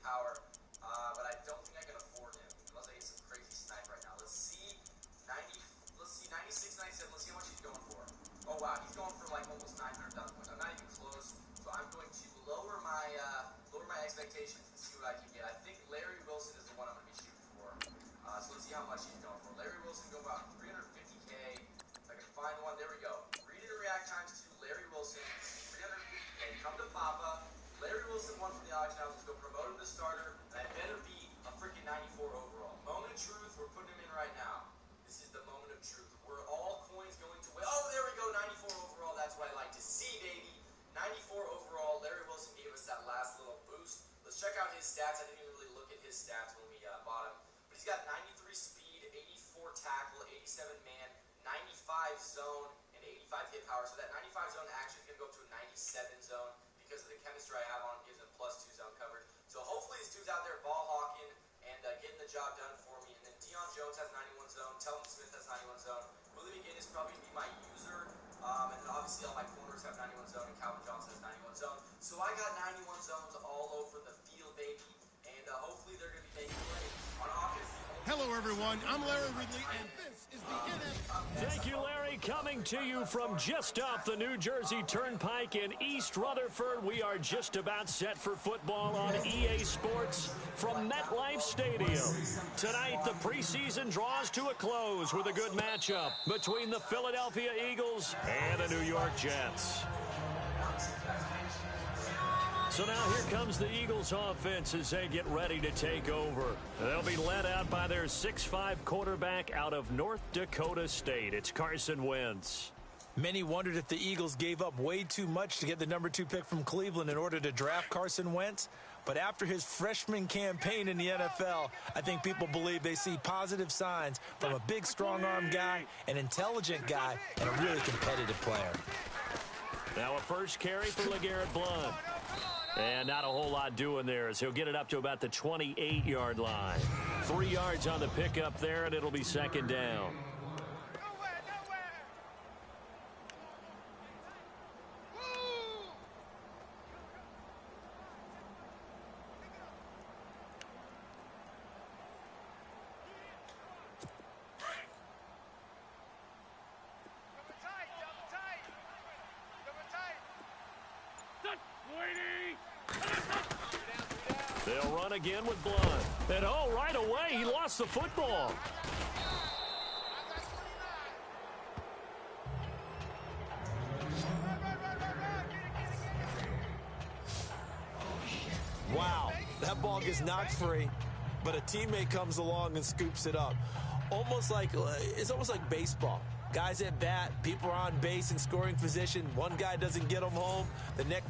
power, but I don't think I can afford him unless I get some crazy snipe right now. Let's see 96, 97. Let's see how much he's going for. Oh wow, he's going for like almost 900,000 points. I'm not even close, so I'm going to lower my expectations and see what I can get. I think Larry Wilson is the one I'm going to be shooting for. So let's see how much he's going for. Larry Wilson go about 350K. If I can find one, there we go. Read it and react times 2. Larry Wilson, 350K. Come to Papa. Larry Wilson won from the auction house. Let's go promote him to starter. And I better be a freaking 94 overall. Moment of truth. We're putting him in right now. This is the moment of truth. We're all coins going to win. Oh, there we go. 94 overall. That's what I like to see, baby. 94 overall. Larry Wilson gave us that last little boost. Let's check out his stats. I didn't even really look at his stats when we bought him. But he's got 93 speed, 84 tackle, 87 man, 95 zone, and 85 hit power. So that 95 zone actually is going to go up to a 97 zone because of the chemistry I have on him gives him +2 zone coverage. So hopefully this dude's out there ball hawking and getting the job done for me. And then Deion Jones has 91 zone. Telvin Smith has 91 zone. Willie McGinn is probably going to be my user. And then obviously all my corners have 91 zone, and Calvin Johnson has 91 zone. So I got 91 zones all over the field, baby. And hopefully they're going to be making plays on offense. Hello, everyone. I'm Larry Ridley, and this is the NFL. Thank you, Larry. Coming to you from just off the New Jersey Turnpike in East Rutherford. We are just about set for football on EA Sports from MetLife Stadium. Tonight, the preseason draws to a close with a good matchup between the Philadelphia Eagles and the New York Jets. So now here comes the Eagles offense as they get ready to take over. They'll be led out by their 6'5" quarterback out of North Dakota State. It's Carson Wentz. Many wondered if the Eagles gave up way too much to get the number 2 pick from Cleveland in order to draft Carson Wentz. But after his freshman campaign in the NFL, I think people believe they see positive signs from a big, strong-arm guy, an intelligent guy, and a really competitive player. Now a first carry for LeGarrette Blount. And not a whole lot doing there as he'll get it up to about the 28-yard line. 3 yards on the pickup there, and it'll be second down. They'll run again with Blount. And oh, right away, he lost the football. Wow, that ball gets knocked free, but a teammate comes along and scoops it up. It's almost like baseball. Guys at bat, people are on base in scoring position. One guy doesn't get them home. The next.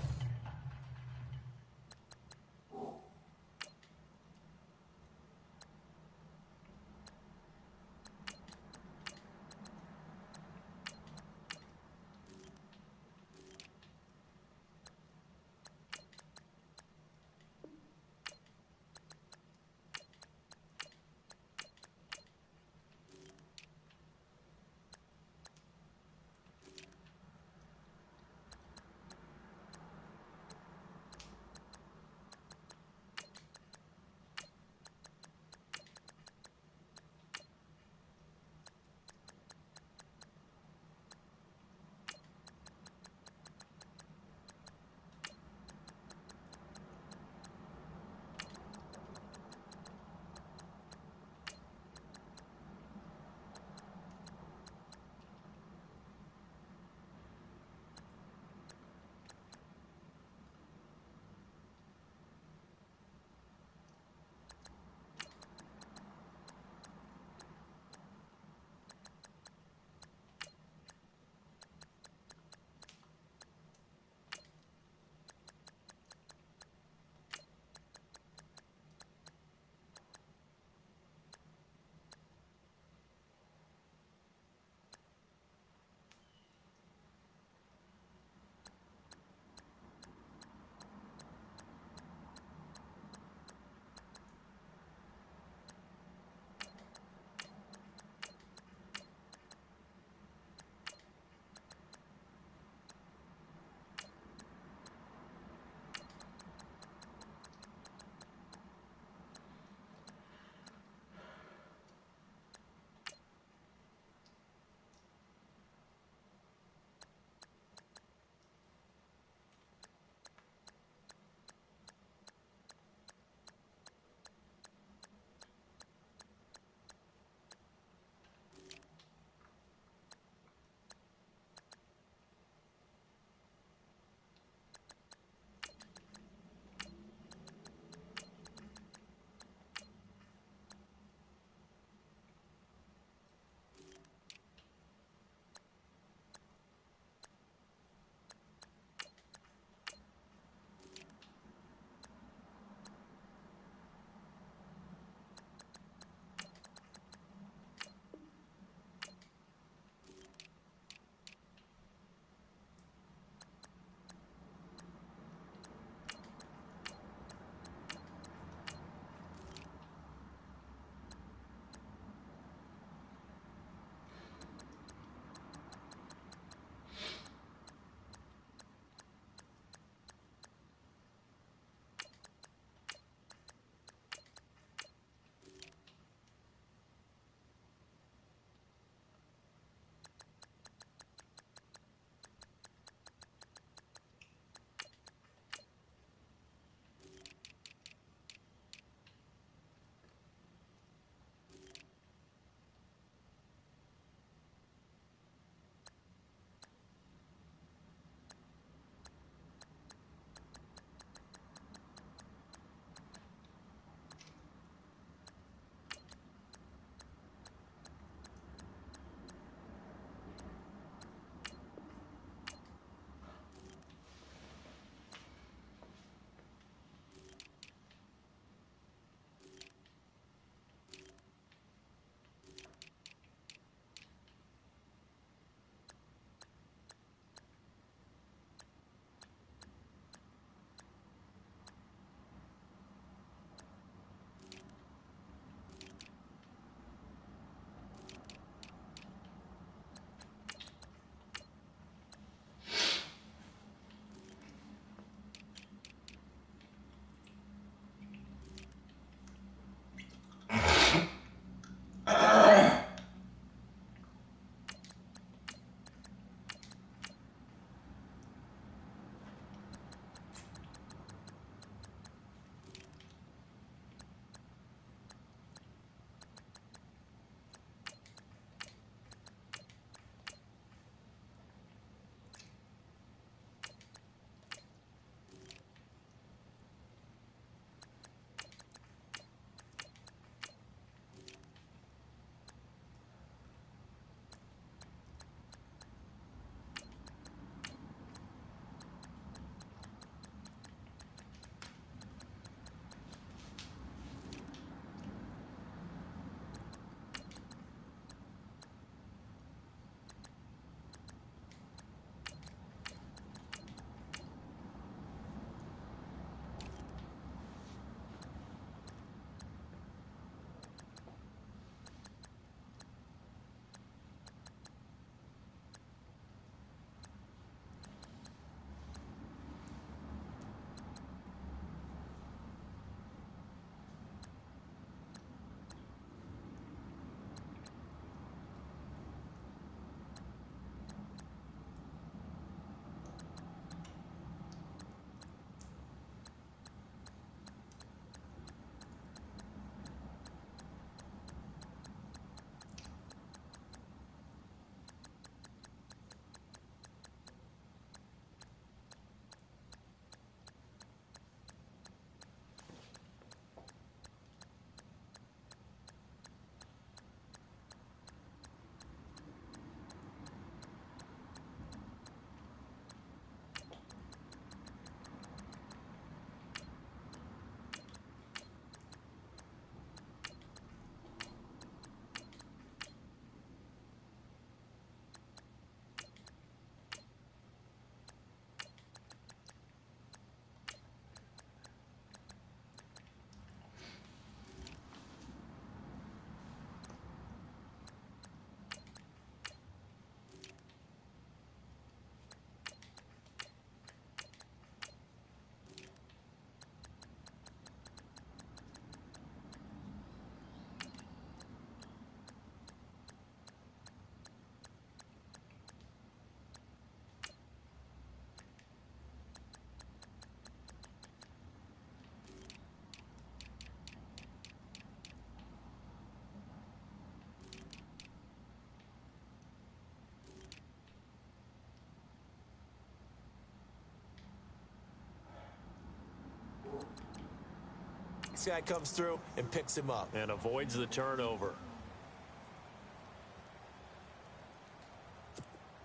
Next guy comes through and picks him up. And avoids the turnover.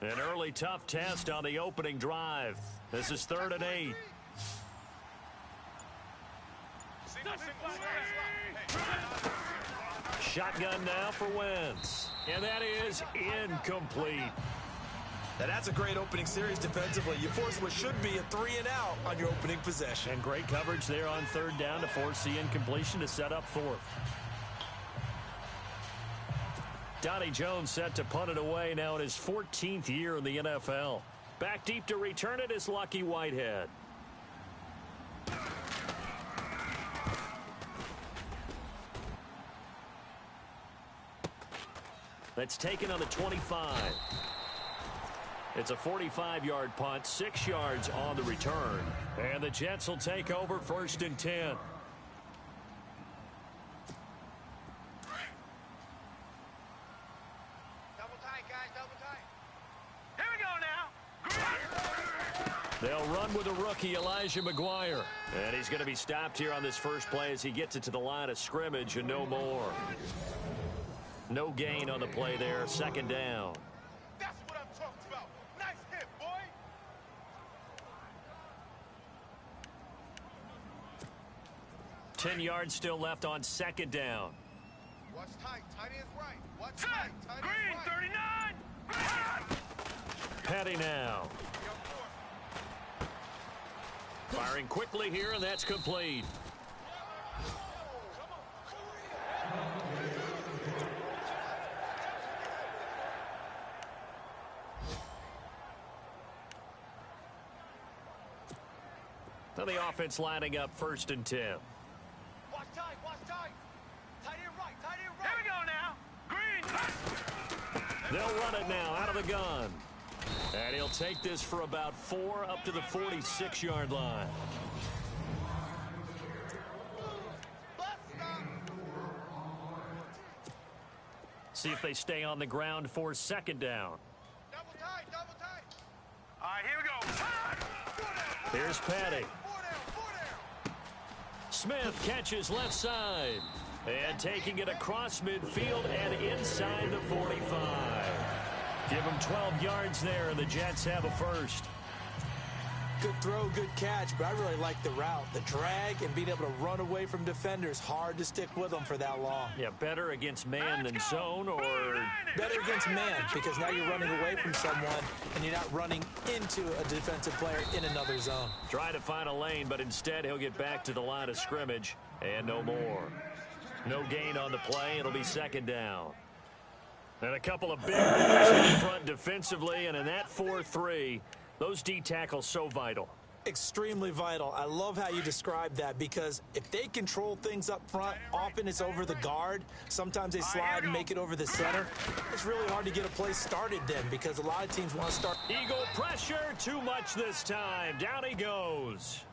An early tough test on the opening drive. This is 3rd and 8. Shotgun now for Wentz. And that is incomplete. Now that's a great opening series defensively. You force what should be a 3-and-out on your opening possession. And great coverage there on 3rd down to force the incompletion to set up 4th. Donnie Jones set to punt it away now in his 14th year in the NFL. Back deep to return it is Lucky Whitehead. That's taken on the 25. It's a 45-yard punt, 6 yards on the return. And the Jets will take over 1st and 10. Double tight, guys, double tight. Here we go now. They'll run with the rookie, Elijah McGuire. And he's going to be stopped here on this first play as he gets it to the line of scrimmage and no more. No gain on the play there, 2nd down. That's what I'm talking about. Nice hit, boy. 10 yards still left on 2nd down. Watch tight. Tight is right. Watch tight. Tight Green, is right. 39. Petty now. Firing quickly here, and that's complete. So the offense lining up 1st and 10. Watch tight. Watch tight. Tight end right. Tight end right. Here we go now. Green. They'll run it now out of the gun. And he'll take this for about 4 up to the 46-yard line. See if they stay on the ground for 2nd down. Double tight. Double tight. All right, here we go. Here's Petty. 4 down. Smith catches left side. And taking it across midfield and inside the 45. Give them 12 yards there, and the Jets have a first. Good throw, good catch, but I really like the route. The drag and being able to run away from defenders, hard to stick with them for that long. Yeah, better against man than zone, or better against man, because now you're running away from someone and you're not running into a defensive player in another zone. Try to find a lane, but instead he'll get back to the line of scrimmage and no more. No gain on the play. It'll be 2nd down. And a couple of big moves in front defensively, and in that 4-3, those D tackles so vital. Extremely vital. I love how you describe that, because if they control things up front, often it's over the guard. Sometimes they slide and make it over the center. It's really hard to get a play started then, because a lot of teams want to start. Eagle pressure, too much this time. Down he goes.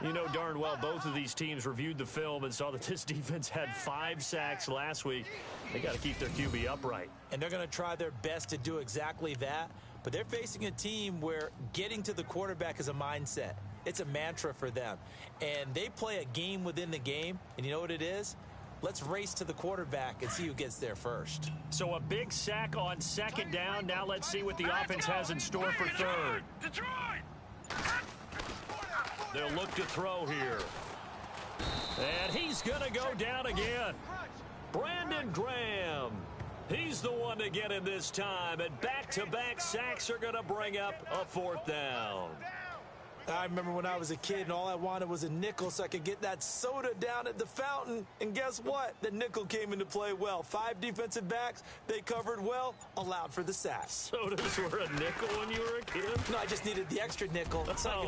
You know darn well both of these teams reviewed the film and saw that this defense had 5 sacks last week. They got to keep their QB upright. And they're going to try their best to do exactly that. But they're facing a team where getting to the quarterback is a mindset. It's a mantra for them. And they play a game within the game. And you know what it is? Let's race to the quarterback and see who gets there first. So a big sack on 2nd down. Now let's see what the offense has in store for 3rd. They'll look to throw here. And he's going to go down again. Brandon Graham. He's the one to get him this time. And back-to-back sacks are going to bring up a 4th down. I remember when I was a kid and all I wanted was a nickel so I could get that soda down at the fountain. And guess what? The nickel came into play well. 5 defensive backs, they covered well, allowed for the sack. Sodas were a nickel when you were a kid? No, I just needed the extra nickel so I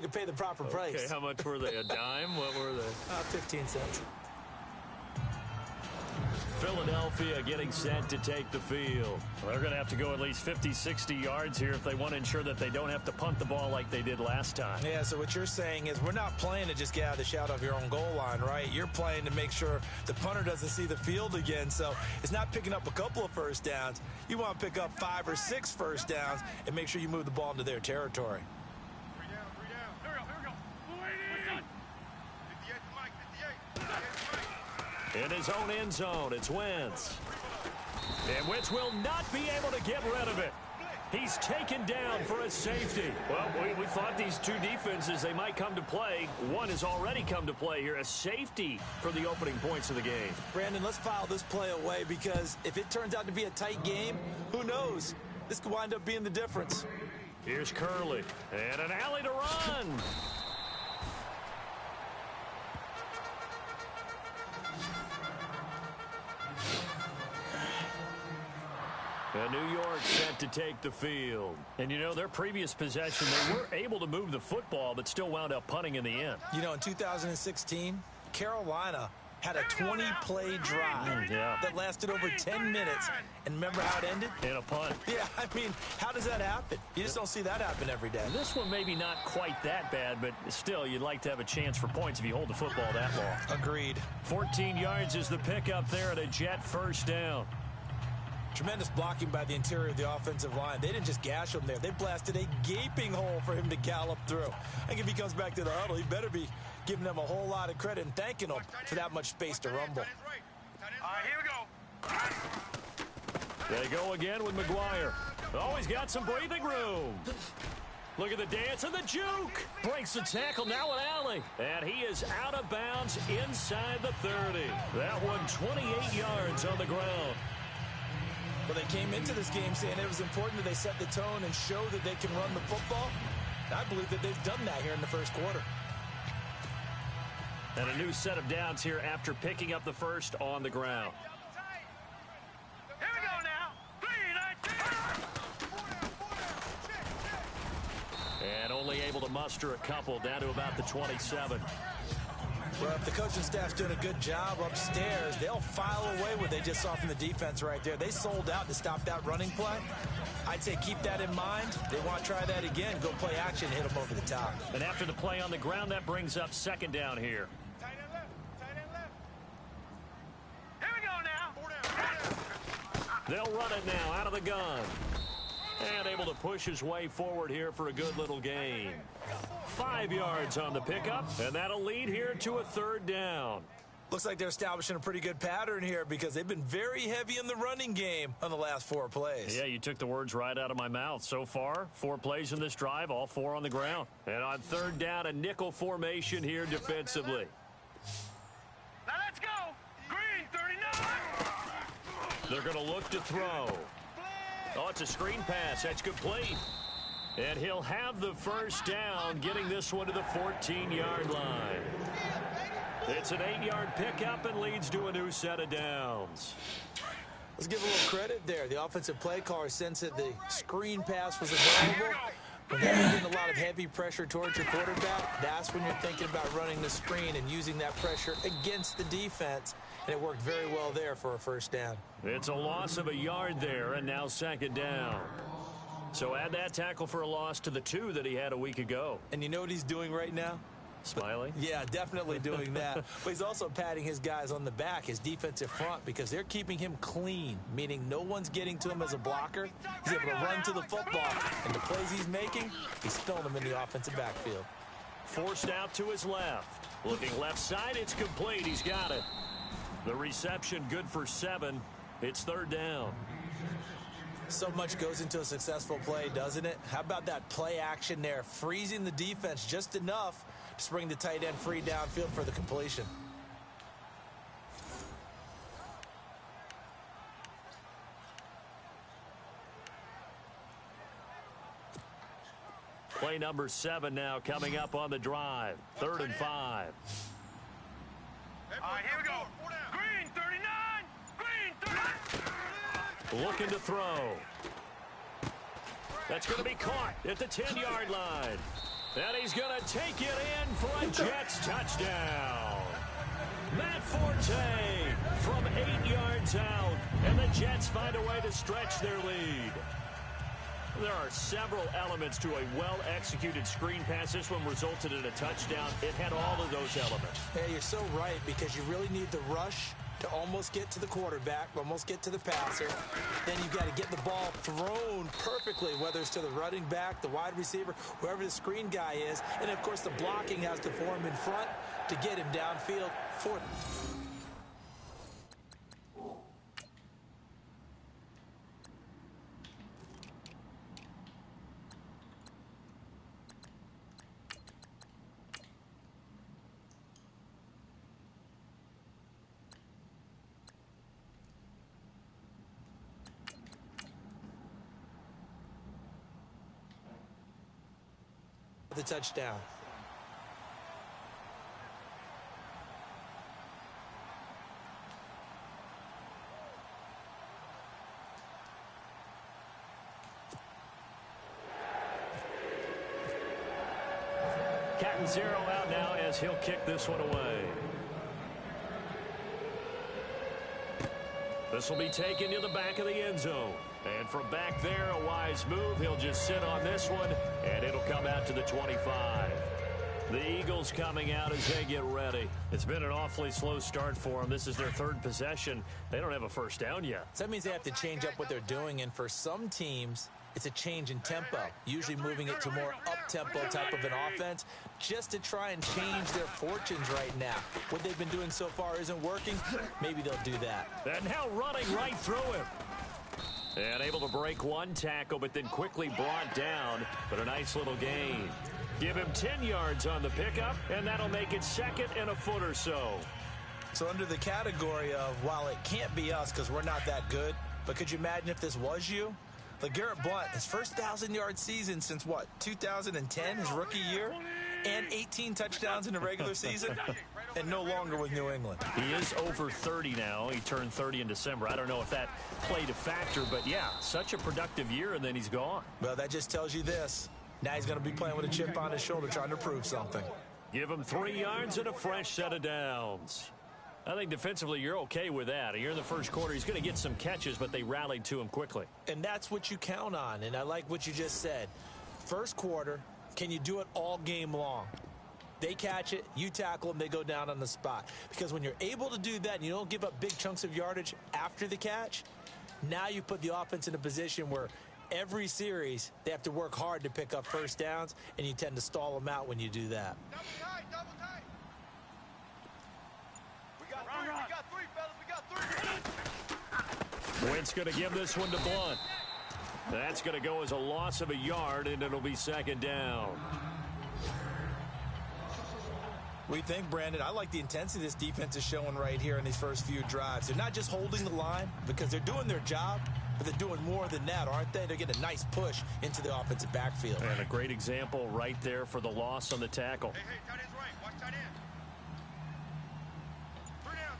could pay the proper price. Okay, how much were they? A dime? What were they? 15 cents. Philadelphia getting set to take the field. They're going to have to go at least 50, 60 yards here if they want to ensure that they don't have to punt the ball like they did last time. Yeah, so what you're saying is we're not playing to just get out of the shadow of your own goal line, right? You're playing to make sure the punter doesn't see the field again. So it's not picking up a couple of first downs. You want to pick up 5 or 6 first downs and make sure you move the ball into their territory. 3 down. Here we go. Get the edge In his own end zone, it's Wentz. And Wentz will not be able to get rid of it. He's taken down for a safety. Well, we thought these two defenses, they might come to play. One has already come to play here, a safety for the opening points of the game. Brandon, let's file this play away because if it turns out to be a tight game, who knows? This could wind up being the difference. Here's Curley, and an alley to run. And New York set to take the field. And, you know, their previous possession, they were able to move the football, but still wound up punting in the end. You know, in 2016, Carolina had a 20-play drive that lasted over 10 minutes. And remember how it ended? In a punt. Yeah, I mean, how does that happen? You just don't see that happen every day. This one maybe not quite that bad, but still, you'd like to have a chance for points if you hold the football that long. Agreed. 14 yards is the pickup there at a Jet first down. Tremendous blocking by the interior of the offensive line. They didn't just gash him there. They blasted a gaping hole for him to gallop through. I think if he comes back to the huddle, he better be giving them a whole lot of credit and thanking them for that much space to rumble. All right, here we go. They go again with McGuire. Oh, he's got some breathing room. Look at the dance and the juke. Breaks the tackle now with Alley. And he is out of bounds inside the 30. That one 28 yards on the ground. Well, they came into this game saying it was important that they set the tone and show that they can run the football. And I believe that they've done that here in the first quarter. And a new set of downs here after picking up the first on the ground. Here we go now. 3, 19. And only able to muster a couple down to about the 27. Well, if the coaching staff's doing a good job upstairs, they'll file away what they just saw from the defense right there. They sold out to stop that running play. I'd say keep that in mind. They want to try that again. Go play action, hit them over the top. And after the play on the ground, that brings up second down here. Tight end left. Tight end left. Here we go now. They'll run it now out of the gun. And able to push his way forward here for a good little gain. 5 yards on the pickup, and that'll lead here to a third down. Looks like they're establishing a pretty good pattern here because they've been very heavy in the running game on the last 4 plays. Yeah, you took the words right out of my mouth. So far, 4 plays in this drive, all 4 on the ground. And on third down, a nickel formation here defensively. Now let's go. Green, 39. They're going to look to throw. Oh, it's a screen pass. That's complete. And he'll have the first down, getting this one to the 14-yard line. It's an 8-yard pickup and leads to a new set of downs. Let's give a little credit there. The offensive play caller sensed that the screen pass was available. When you're getting a lot of heavy pressure towards your quarterback, that's when you're thinking about running the screen and using that pressure against the defense. And it worked very well there for a first down. It's a loss of a yard there, and now second down. So add that tackle for a loss to the 2 that he had a week ago. And you know what he's doing right now? Smiling? Yeah, definitely doing that. But he's also patting his guys on the back, his defensive front, because they're keeping him clean, meaning no one's getting to him as a blocker. He's able to run to the football, and the plays he's making, he's filling them in the offensive backfield. Forced out to his left. Looking left side, it's complete. He's got it. The reception good for 7. It's third down. So much goes into a successful play, doesn't it? How about that play action there, freezing the defense just enough to bring the tight end free downfield for the completion. Play number 7 now coming up on the drive. 3rd and 5. All right, here we go. Green, 39. Green, 39. Looking to throw. That's going to be caught at the 10-yard line. And he's going to take it in for a Jets touchdown. Matt Forte from 8 yards out. And the Jets find a way to stretch their lead. There are several elements to a well-executed screen pass. This one resulted in a touchdown. It had all of those elements. Yeah, you're so right, because you really need the rush to almost get to the quarterback, almost get to the passer. Then you've got to get the ball thrown perfectly, whether it's to the running back, the wide receiver, whoever the screen guy is. And, of course, the blocking has to form in front to get him downfield. the touchdown. Cat and zero out now as he'll kick this one away. This will be taken to the back of the end zone. And from back there, a wise move. He'll just sit on this one, and it'll come out to the 25. The Eagles coming out as they get ready. It's been an awfully slow start for them. This is their third possession. They don't have a first down yet. So that means they have to change up what they're doing, and for some teams, it's a change in tempo, usually moving it to more up-tempo type of an offense just to try and change their fortunes right now. What they've been doing so far isn't working. Maybe they'll do that. And now running right through him. And able to break one tackle, but then quickly brought down. But a nice little gain. Give him 10 yards on the pickup, and that'll make it second and a foot or so. So under the category of, while it can't be us because we're not that good, but could you imagine if this was you? LeGarrette Blount, his first 1,000-yard season since, what, 2010, his rookie year? And 18 touchdowns in the regular season, and no longer with New England. He is over 30 now. He turned 30 in December. I don't know if that played a factor, but, yeah, such a productive year, and then he's gone. Well, that just tells you this. Now he's going to be playing with a chip on his shoulder trying to prove something. Give him 3 yards and a fresh set of downs. I think defensively you're okay with that. Here in the first quarter, he's going to get some catches, but they rallied to him quickly. And that's what you count on, and I like what you just said. First quarter, can you do it all game long? They catch it, you tackle them, they go down on the spot. Because when you're able to do that and you don't give up big chunks of yardage after the catch, now you put the offense in a position where every series they have to work hard to pick up first downs, and you tend to stall them out when you do that. Double tight, double tight. We got three, fellas, we got three. Wentz going to give this one to Blount. That's going to go as a loss of a yard, and it'll be second down. We think, Brandon, I like the intensity this defense is showing right here in these first few drives. They're not just holding the line because they're doing their job, but they're doing more than that, aren't they? They're getting a nice push into the offensive backfield. And a great example right there for the loss on the tackle. Hey, tight end's right. Watch tight end. Three down.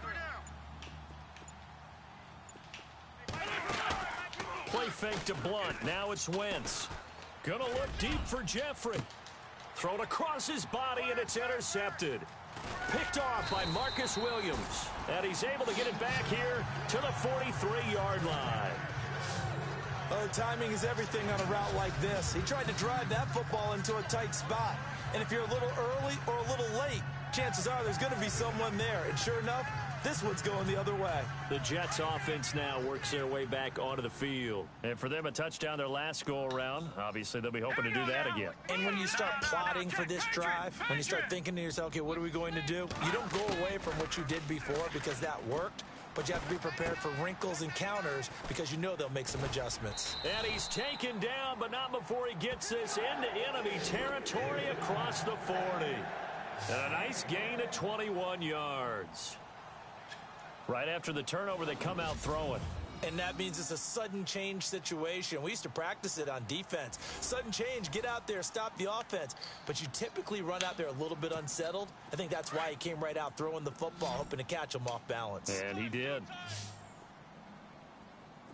Play fake to Blount. Now it's Wentz. Gonna look deep for Jeffrey. Thrown across his body, and it's intercepted. Picked off by Marcus Williams. And he's able to get it back here to the 43-yard line. Oh, timing is everything on a route like this. He tried to drive that football into a tight spot. And if you're a little early or a little late, chances are there's going to be someone there. And sure enough, this one's going the other way. The Jets offense now works their way back onto the field. And for them, a touchdown their last go-around. Obviously, they'll be hoping to do that again. And when you start plotting for this drive, when you start thinking to yourself, okay, what are we going to do? You don't go away from what you did before because that worked. But you have to be prepared for wrinkles and counters because you know they'll make some adjustments. And he's taken down, but not before he gets this into enemy territory across the 40. And a nice gain of 21 yards. Right after the turnover, they come out throwing. And that means it's a sudden change situation. We used to practice it on defense. Sudden change, get out there, stop the offense. But you typically run out there a little bit unsettled. I think that's why he came right out throwing the football, hoping to catch him off balance. And he did.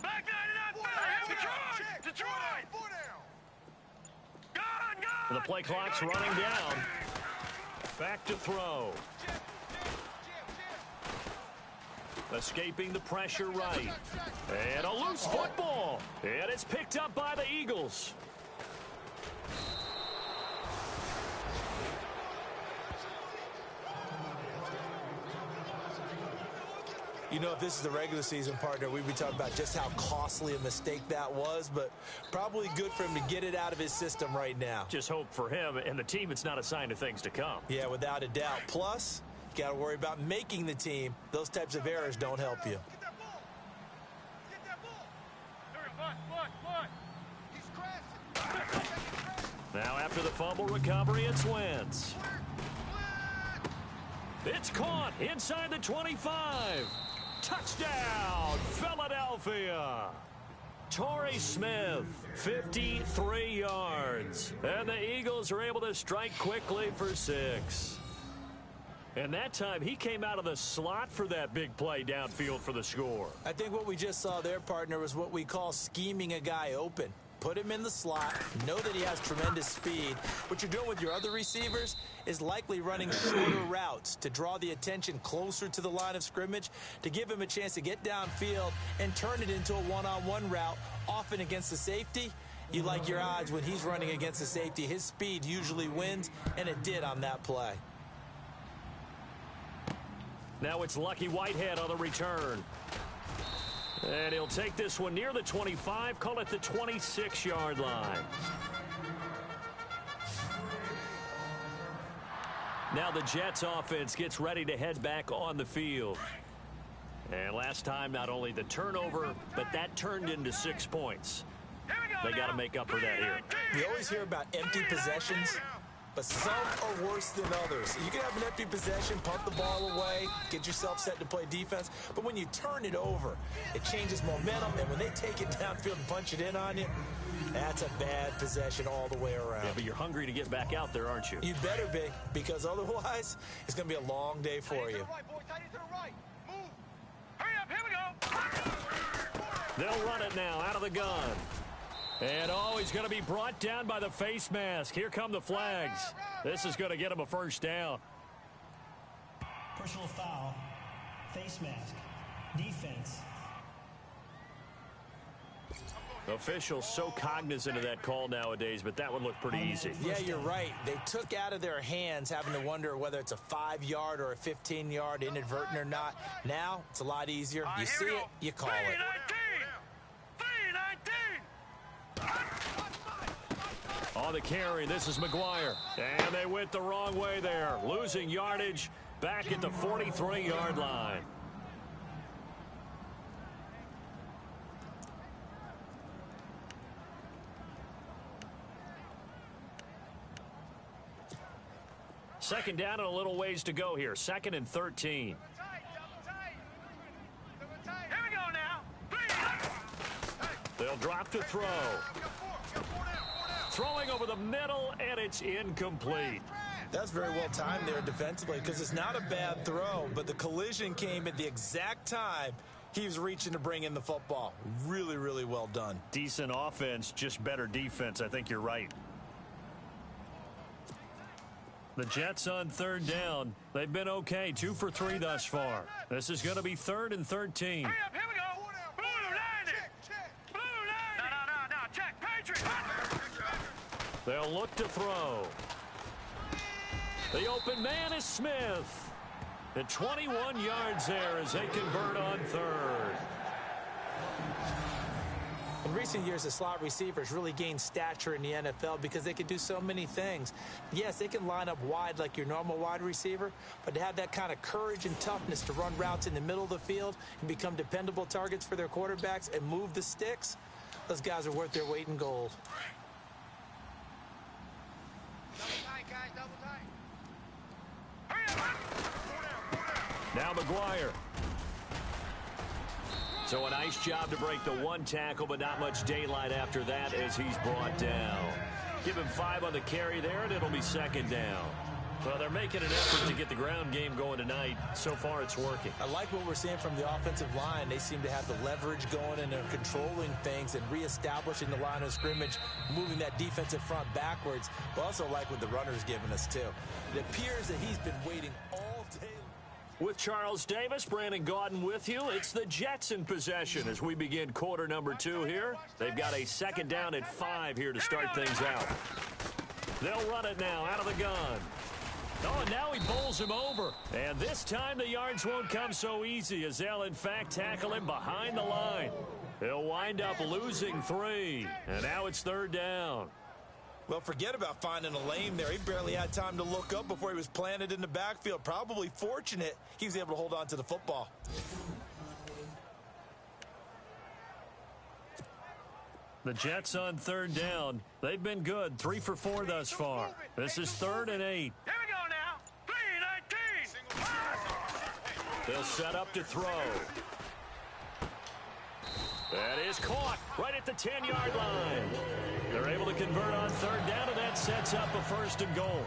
Back 99, Detroit! The play clock's running down. Back to throw. Escaping the pressure right. And a loose football. And it's picked up by the Eagles. You know, if this is the regular season, partner, we'd be talking about just how costly a mistake that was, but probably good for him to get it out of his system right now. Just hope for him and the team it's not a sign of things to come. Yeah, without a doubt. Plus, you got to worry about making the team. Those types of errors don't help you. Now after the fumble recovery, it's Wentz. It's caught inside the 25. Touchdown, Philadelphia. Torrey Smith, 53 yards. And the Eagles are able to strike quickly for 6. And that time, he came out of the slot for that big play downfield for the score. I think what we just saw there, partner, was what we call scheming a guy open. Put him in the slot, know that he has tremendous speed. What you're doing with your other receivers is likely running shorter routes to draw the attention closer to the line of scrimmage, to give him a chance to get downfield and turn it into a one-on-one route, often against the safety. You like your odds when he's running against the safety. His speed usually wins, and it did on that play. Now it's Lucky Whitehead on the return. And he'll take this one near the 25, call it the 26-yard line. Now the Jets offense gets ready to head back on the field. And last time, not only the turnover, but that turned into 6 points. They got to make up for that here. You always hear about empty possessions, but some are worse than others. You can have an empty possession, pump the ball away, get yourself set to play defense, but when you turn it over, it changes momentum, and when they take it downfield and punch it in on you, that's a bad possession all the way around. Yeah, but you're hungry to get back out there, aren't you? You better be, because otherwise, it's going to be a long day for you. Hurry up, here we go. They'll run it now out of the gun. And, oh, he's going to be brought down by the face mask. Here come the flags. This is going to get him a first down. Personal foul, face mask, defense. Officials so cognizant of that call nowadays, but that would look pretty easy. Yeah, you're right. They took out of their hands having to wonder whether it's a 5-yard or a 15-yard, inadvertent or not. Now, it's a lot easier. You see it, you call it. 3-19. On the carry, this is McGuire. And they went the wrong way there. Losing yardage back at the 43-yard line. Second down and a little ways to go here. 2nd and 13. Here we go now. They'll drop to throw. Throwing over the middle, and it's incomplete. That's very well timed there defensively, because it's not a bad throw, but the collision came at the exact time he was reaching to bring in the football. Really, really well done. Decent offense, just better defense. I think you're right. The Jets on 3rd down. They've been okay, 2 for 3 thus far. This is going to be 3rd and 13. Hurry up, here we go. Blue 90. Blue 90. No, check. Patriot. They'll look to throw. The open man is Smith. At 21 yards there as they convert on 3rd. In recent years, the slot receivers really gained stature in the NFL because they can do so many things. Yes, they can line up wide like your normal wide receiver, but to have that kind of courage and toughness to run routes in the middle of the field and become dependable targets for their quarterbacks and move the sticks, those guys are worth their weight in gold. Double tight, guys, double tight. Hurry up. Now McGuire. So a nice job to break the 1 tackle, but not much daylight after that as he's brought down. Give him 5 on the carry there, and it'll be 2nd down. Well, they're making an effort to get the ground game going tonight. So far, it's working. I like what we're seeing from the offensive line. They seem to have the leverage going, and they're controlling things and reestablishing the line of scrimmage, moving that defensive front backwards. But also like what the runner's giving us, too. It appears that he's been waiting all day. With Charles Davis, Brandon Gaudin with you. It's the Jets in possession as we begin quarter number 2 here. They've got a 2nd down at 5 here to start things out. They'll run it now out of the gun. Oh, and now he bowls him over. And this time the yards won't come so easy as they'll, in fact, tackle him behind the line. He'll wind up losing 3. And now it's 3rd down. Well, forget about finding a lane there. He barely had time to look up before he was planted in the backfield. Probably fortunate he was able to hold on to the football. The Jets on 3rd down. They've been good, 3 for 4 thus far. This is 3rd and 8. Here we go now. 3-19. They'll set up to throw. That is caught right at the 10-yard line. They're able to convert on third down, and that sets up a first and goal.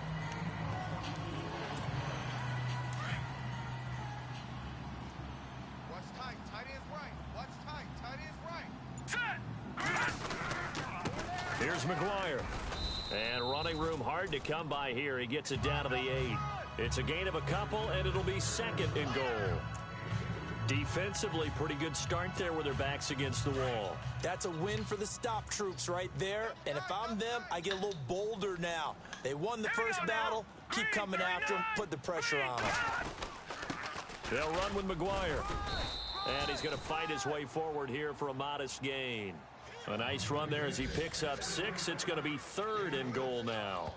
Watch tight. Tight end's right. Watch tight. Tight end's right. Here's McGuire. And running room hard to come by here. He gets it down to the 8. It's a gain of a couple, and it'll be second and goal. Defensively, pretty good start there with their backs against the wall. That's a win for the stop troops right there. And if I'm them, I get a little bolder now. They won the first battle. Keep coming after them. Put the pressure on them. They'll run with McGuire. And he's going to fight his way forward here for a modest gain. A nice run there as he picks up 6. It's going to be third and goal now.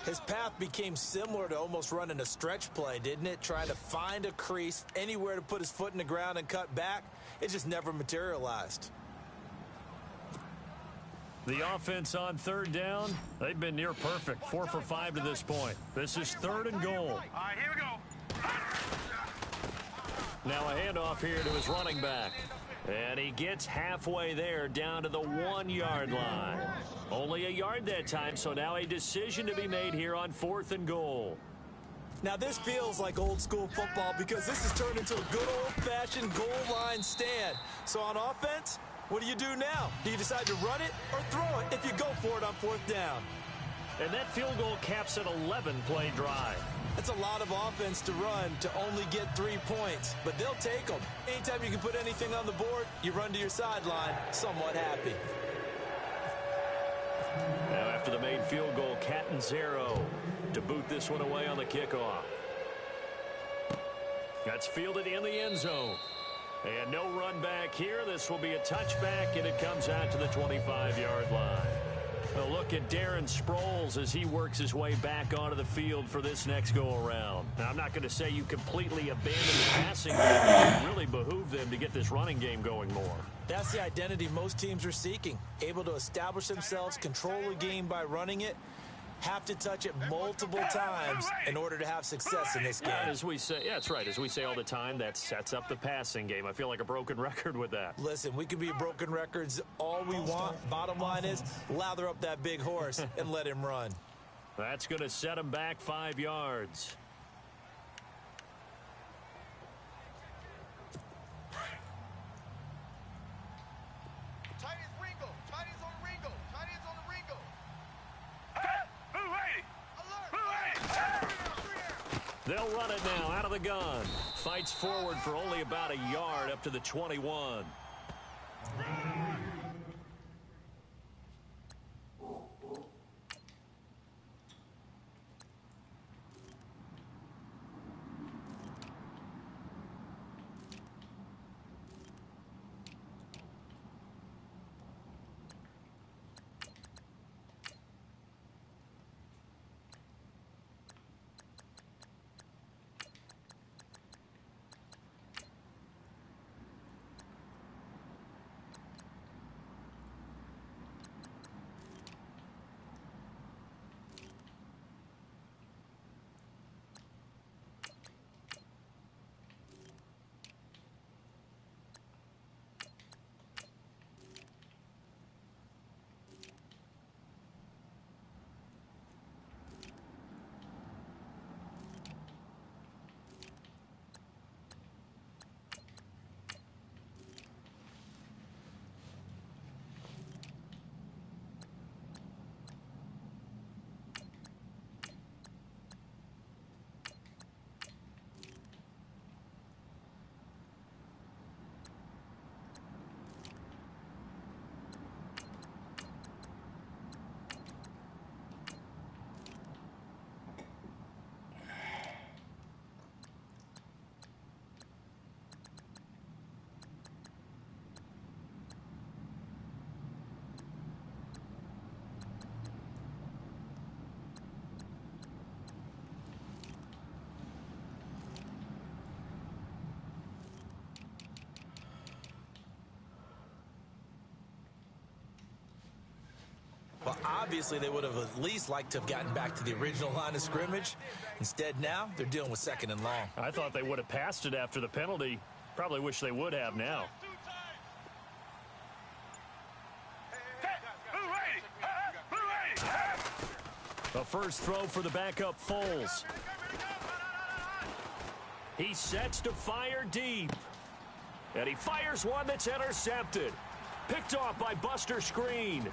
His path became similar to almost running a stretch play, didn't it? Trying to find a crease, anywhere to put his foot in the ground and cut back. It just never materialized. The offense on third down, they've been near perfect. 4 for 5 to this point. This is third and goal. All right, here we go. Now a handoff here to his running back. And he gets halfway there down to the 1-yard line. Only a yard that time, so now a decision to be made here on 4th and goal. Now this feels like old school football because this has turned into a good old-fashioned goal line stand. So on offense, what do you do now? Do you decide to run it or throw it if you go for it on 4th down? And that field goal caps an 11-play drive. That's a lot of offense to run to only get 3 points, but they'll take them. Anytime you can put anything on the board, you run to your sideline somewhat happy. Now after the made field goal, Catanzaro to boot this one away on the kickoff. That's fielded in the end zone. And no run back here. This will be a touchback, and it comes out to the 25-yard line. A look at Darren Sproles as he works his way back onto the field for this next go-around. Now, I'm not going to say you completely abandon the passing game. It really behooved them to get this running game going more. That's the identity most teams are seeking. Able to establish themselves, control the game by running it, have to touch it multiple times in order to have success in this game. As we say, yeah, that's right. As we say all the time, that sets up the passing game. I feel like a broken record with that. Listen, we can be broken records all we want. Bottom line is, lather up that big horse and let him run. That's going to set him back 5 yards. Tight end's Ringo. Tight end's on Ringo. Tight end's on the Ringo. They'll run it now out of the gun. Fights forward for only about a yard up to the 21. Well, obviously, they would have at least liked to have gotten back to the original line of scrimmage. Instead, now, they're dealing with 2nd and long. I thought they would have passed it after the penalty. Probably wish they would have now. first throw for the backup Foles. He sets to fire deep. And he fires one that's intercepted. Picked off by Buster Screen.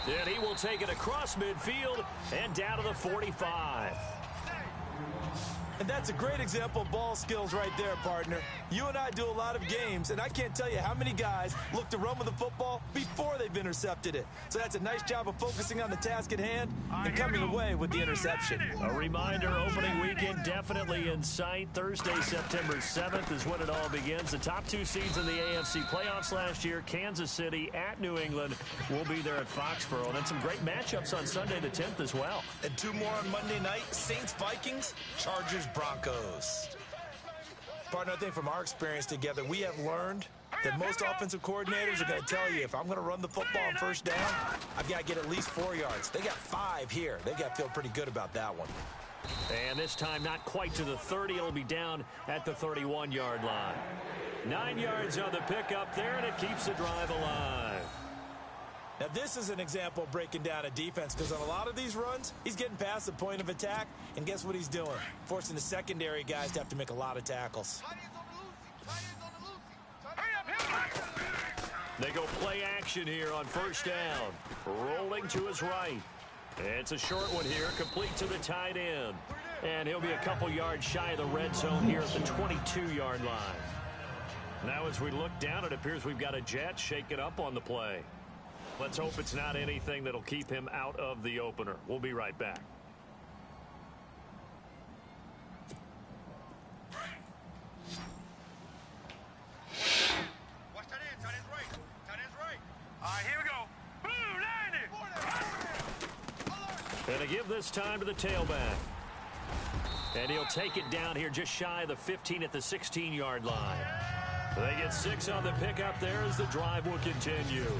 And he will take it across midfield and down to the 45. And that's a great example of ball skills right there, partner. You and I do a lot of games, and I can't tell you how many guys look to run with the football before they've intercepted it. So that's a nice job of focusing on the task at hand and coming away with the interception. A reminder, opening weekend definitely in sight. Thursday, September 7th is when it all begins. The top two seeds in the AFC playoffs last year, Kansas City at New England, will be there at Foxborough. And then some great matchups on Sunday the 10th as well. And two more on Monday night, Saints-Vikings, Chargers-Broncos. Partner, I think from our experience together, we have learned that most offensive coordinators are going to tell you, if I'm going to run the football on first down, I've got to get at least 4 yards. They got 5 here. They've got to feel pretty good about that one. And this time not quite to the 30. It'll be down at the 31-yard line. 9 yards on the pickup there, and it keeps the drive alive. Now, this is an example of breaking down a defense, because on a lot of these runs, he's getting past the point of attack, and guess what he's doing? Forcing the secondary guys to have to make a lot of tackles. They go play action here on first down. Rolling to his right. It's a short one here, complete to the tight end. And he'll be a couple yards shy of the red zone here at the 22-yard line. Now as we look down, it appears we've got a jet shaking up on the play. Let's hope it's not anything that'll keep him out of the opener. We'll be right back. Watch that end. Tight end's right. Tight end's right. All right, here we go. Boom, landed. And to give this time to the tailback. And he'll take it down here just shy of the 15 at the 16-yard line. They get 6 on the pickup there as the drive will continue.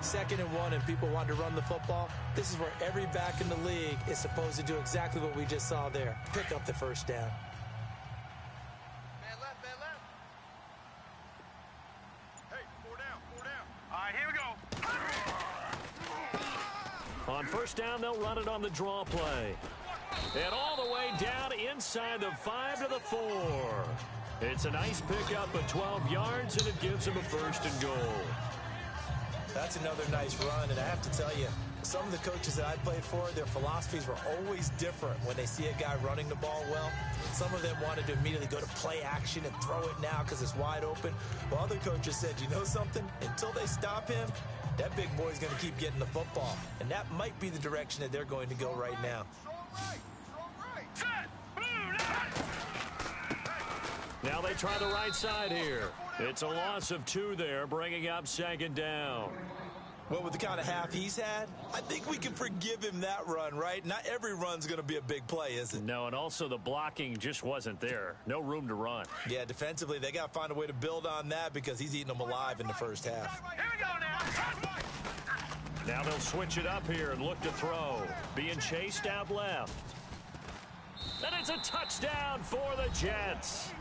2nd and 1, and people want to run the football. This is where every back in the league is supposed to do exactly what we just saw there. Pick up the first down. Man left, man left. Hey, 4 down, 4 down. All right, here we go. On first down, they'll run it on the draw play. And all the way down inside the 5 to the 4. It's a nice pickup of 12 yards, and it gives him a 1st and goal. That's another nice run, and I have to tell you, some of the coaches that I played for, their philosophies were always different when they see a guy running the ball well. Some of them wanted to immediately go to play action and throw it now because it's wide open. While other coaches said, you know something? Until they stop him, that big boy's going to keep getting the football. And that might be the direction that they're going to go right now. Set. Boom, Now they try the right side here. It's a loss of 2 there, bringing up 2nd down. Well, with the kind of half he's had, I think we can forgive him that run, right? Not every run's going to be a big play, is it? No, and also the blocking just wasn't there. No room to run. Yeah, defensively, they got to find a way to build on that because he's eating them alive in the first half. Here we go now. Now they'll switch it up here and look to throw. Being chased out left. And it's a touchdown for the Jets.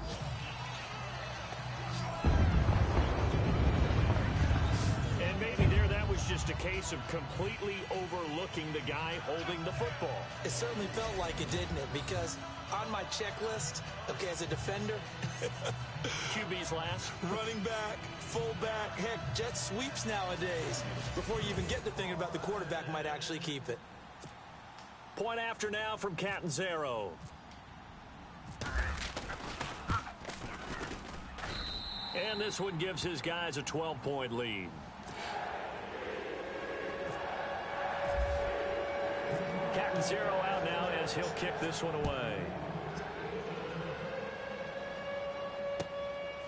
And maybe there that was just a case of completely overlooking the guy holding the football. It certainly felt like it, didn't it? Because on my checklist, okay, as a defender, QB's last. running back, fullback, heck, jet sweeps nowadays. Before you even get to thinking about the quarterback might actually keep it. Point after now from Catanzaro. And this one gives his guys a 12-point lead. Catanzaro out now as he'll kick this one away.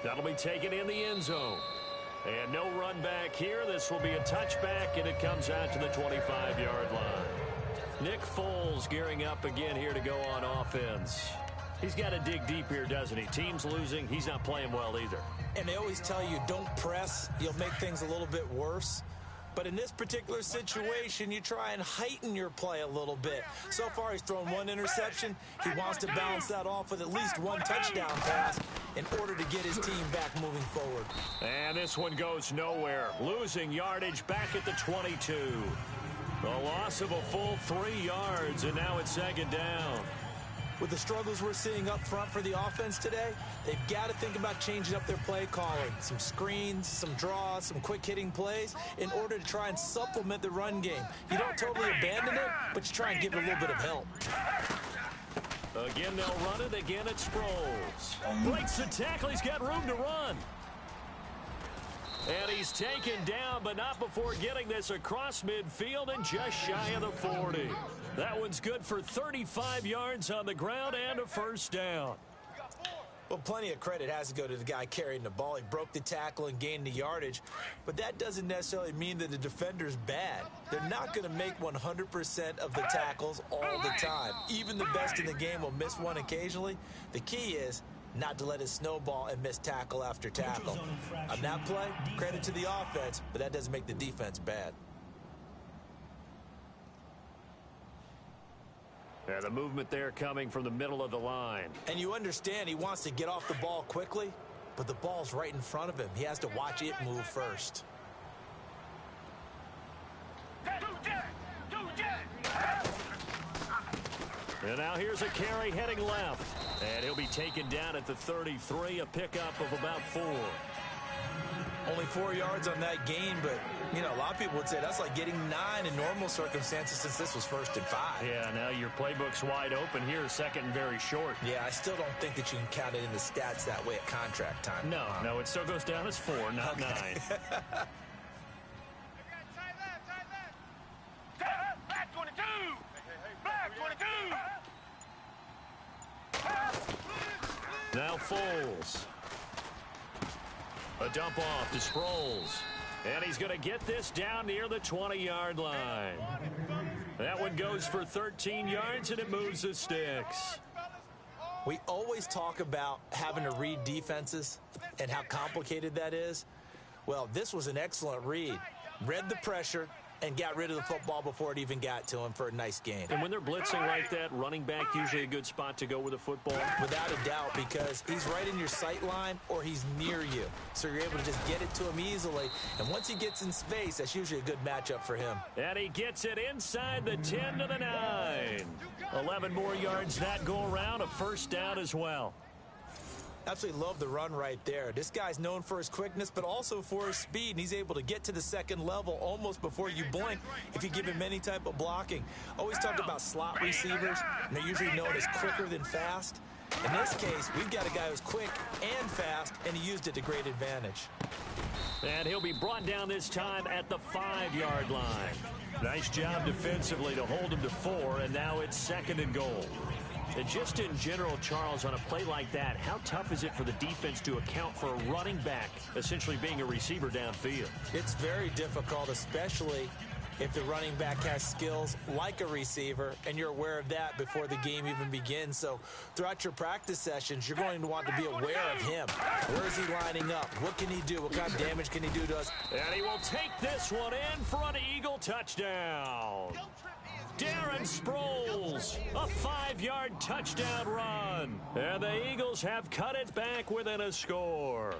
That'll be taken in the end zone. And no run back here. This will be a touchback, and it comes out to the 25-yard line. Nick Foles gearing up again here to go on offense. He's got to dig deep here, doesn't he? Team's losing. He's not playing well either. And they always tell you, don't press. You'll make things a little bit worse. But in this particular situation, you try and heighten your play a little bit. So far, he's thrown 1 interception. He wants to balance that off with at least 1 touchdown pass in order to get his team back moving forward. And this one goes nowhere. Losing yardage back at the 22. A loss of a full 3 yards, and now it's second down. With the struggles we're seeing up front for the offense today, they've got to think about changing up their play calling. Some screens, some draws, some quick-hitting plays in order to try and supplement the run game. You don't totally abandon it, but you try and give it a little bit of help. Again, they'll run it. Again, it's Sproles. Breaks the tackle. He's got room to run. And he's taken down, but not before getting this across midfield and just shy of the 40. That one's good for 35 yards on the ground and a first down. Well, plenty of credit has to go to the guy carrying the ball. He broke the tackle and gained the yardage, but that doesn't necessarily mean that the defender's bad. They're not going to make 100% of the tackles all the time. Even the best in the game will miss one occasionally. The key is not to let it snowball and miss tackle after tackle. On that play, credit to the offense, but that doesn't make the defense bad. Yeah, the movement there coming from the middle of the line. And you understand he wants to get off the ball quickly, but the ball's right in front of him. He has to watch it move first. And now here's a carry heading left. And he'll be taken down at the 33, a pickup of about 4. Only 4 yards on that gain, but, you know, a lot of people would say that's like getting 9 in normal circumstances since this was 1st and 5. Yeah, now your playbook's wide open here, second and very short. Yeah, I still don't think that you can count it in the stats that way at contract time. No, it still goes down as 4, not 9. Black 22! Black 22! Now Foles. A dump off to Sproles. And he's going to get this down near the 20-yard line. That one goes for 13 yards, and it moves the sticks. We always talk about having to read defenses and how complicated that is. Well, this was an excellent read. Read the pressure and got rid of the football before it even got to him for a nice gain. And when they're blitzing like that, running back usually a good spot to go with the football? Without a doubt, because he's right in your sight line or he's near you. So you're able to just get it to him easily. And once he gets in space, that's usually a good matchup for him. And he gets it inside the 10 to the 9. 11 more yards that go around, a first down as well. Absolutely love the run right there. This guy's known for his quickness, but also for his speed, and he's able to get to the second level almost before you blink if you give him any type of blocking. Always talked about slot receivers, and they're usually known as quicker than fast. In this case, we've got a guy who's quick and fast, and he used it to great advantage. And he'll be brought down this time at the 5-yard line. Nice job defensively to hold him to 4, and now it's second and goal. And just in general, Charles, on a play like that, how tough is it for the defense to account for a running back essentially being a receiver downfield? It's very difficult, especially if the running back has skills like a receiver, and you're aware of that before the game even begins. So throughout your practice sessions, you're going to want to be aware of him. Where is he lining up? What can he do? What kind of damage can he do to us? And he will take this one in for an Eagle touchdown. Darren Sproles, a 5-yard touchdown run. And the Eagles have cut it back within a score.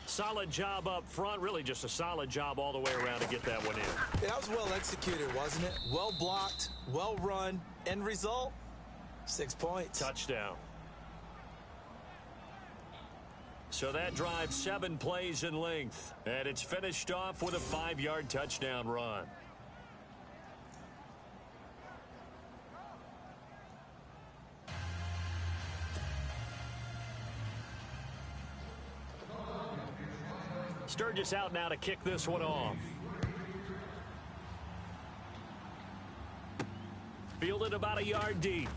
Solid job up front, really just a solid job all the way around to get that one in. That was well executed, wasn't it? Well blocked, well run. End result, 6 points. Touchdown. So that drive 7 plays in length. And it's finished off with a 5-yard touchdown run. Sturgis out now to kick this one off. Fielded about a yard deep.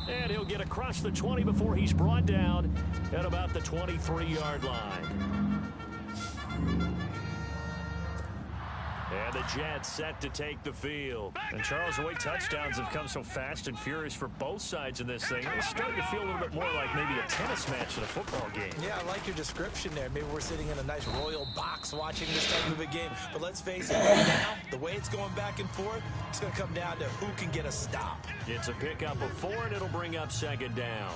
And he'll get across the 20 before he's brought down at about the 23-yard line. And the Jets set to take the field. And Charles, the way touchdowns have come so fast and furious for both sides in this thing, it's starting to feel a little bit more like maybe a tennis match than a football game. Yeah, I like your description there. Maybe we're sitting in a nice royal box watching this type of a game. But let's face it, right now, the way it's going back and forth, it's going to come down to who can get a stop. It's a pickup of 4, and it'll bring up second down.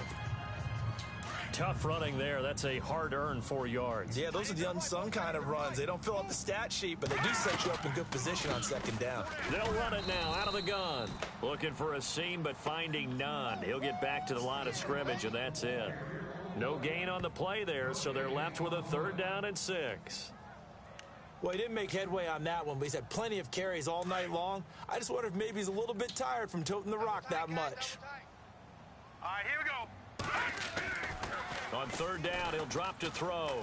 Tough running there. That's a hard-earned 4 yards. Yeah, those are the unsung kind of runs. They don't fill up the stat sheet, but they do set you up in good position on second down. They'll run it now out of the gun. Looking for a seam, but finding none. He'll get back to the line of scrimmage, and that's it. No gain on the play there, so they're left with a 3rd down and 6. Well, he didn't make headway on that one, but he's had plenty of carries all night long. I just wonder if maybe he's a little bit tired from toting the rock that much. All right, here we go. On 3rd down, he'll drop to throw.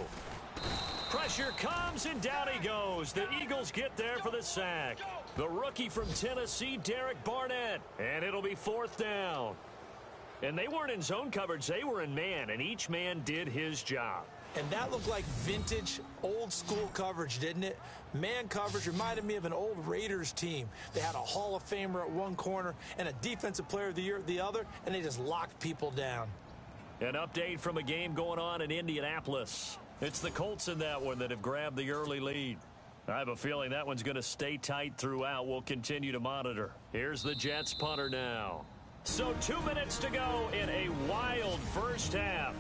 Pressure comes, and down he goes. The Eagles get there for the sack. The rookie from Tennessee, Derek Barnett. And it'll be 4th down. And they weren't in zone coverage. They were in man, and each man did his job. And that looked like vintage, old-school coverage, didn't it? Man coverage reminded me of an old Raiders team. They had a Hall of Famer at one corner and a Defensive Player of the Year at the other, and they just locked people down. An update from a game going on in Indianapolis. It's the Colts in that one that have grabbed the early lead. I have a feeling that one's going to stay tight throughout. We'll continue to monitor. Here's the Jets punter now. So 2 minutes to go in a wild first half.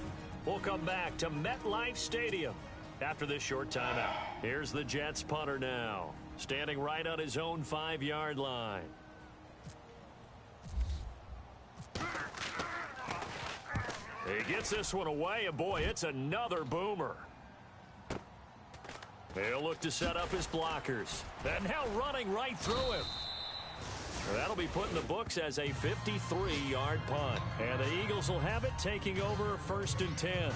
We'll come back to MetLife Stadium after this short timeout. Here's the Jets punter now, standing right on his own 5-yard line. He gets this one away, and boy, it's another boomer. He'll look to set up his blockers. And now running right through him. That'll be put in the books as a 53-yard punt. And the Eagles will have it, taking over 1st and 10.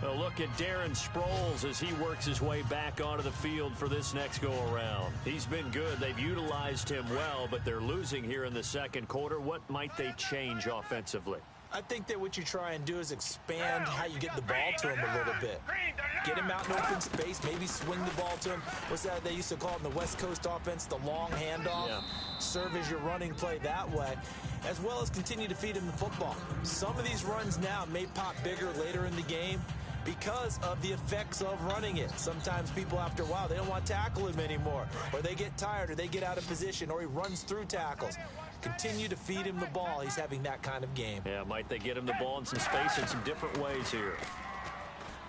A look at Darren Sproles as he works his way back onto the field for this next go-around. He's been good. They've utilized him well, but they're losing here in the second quarter. What might they change offensively? I think that what you try and do is expand how you get the ball to him a little bit. Get him out in open space, maybe swing the ball to him. What's that they used to call it in the West Coast offense, the long handoff? Yeah. Serve as your running play that way, as well as continue to feed him the football. Some of these runs now may pop bigger later in the game because of the effects of running it. Sometimes people, after a while, they don't want to tackle him anymore, or they get tired, or they get out of position, or he runs through tackles. Continue to feed him the ball. He's having that kind of game. Yeah, might they get him the ball in some space in some different ways here.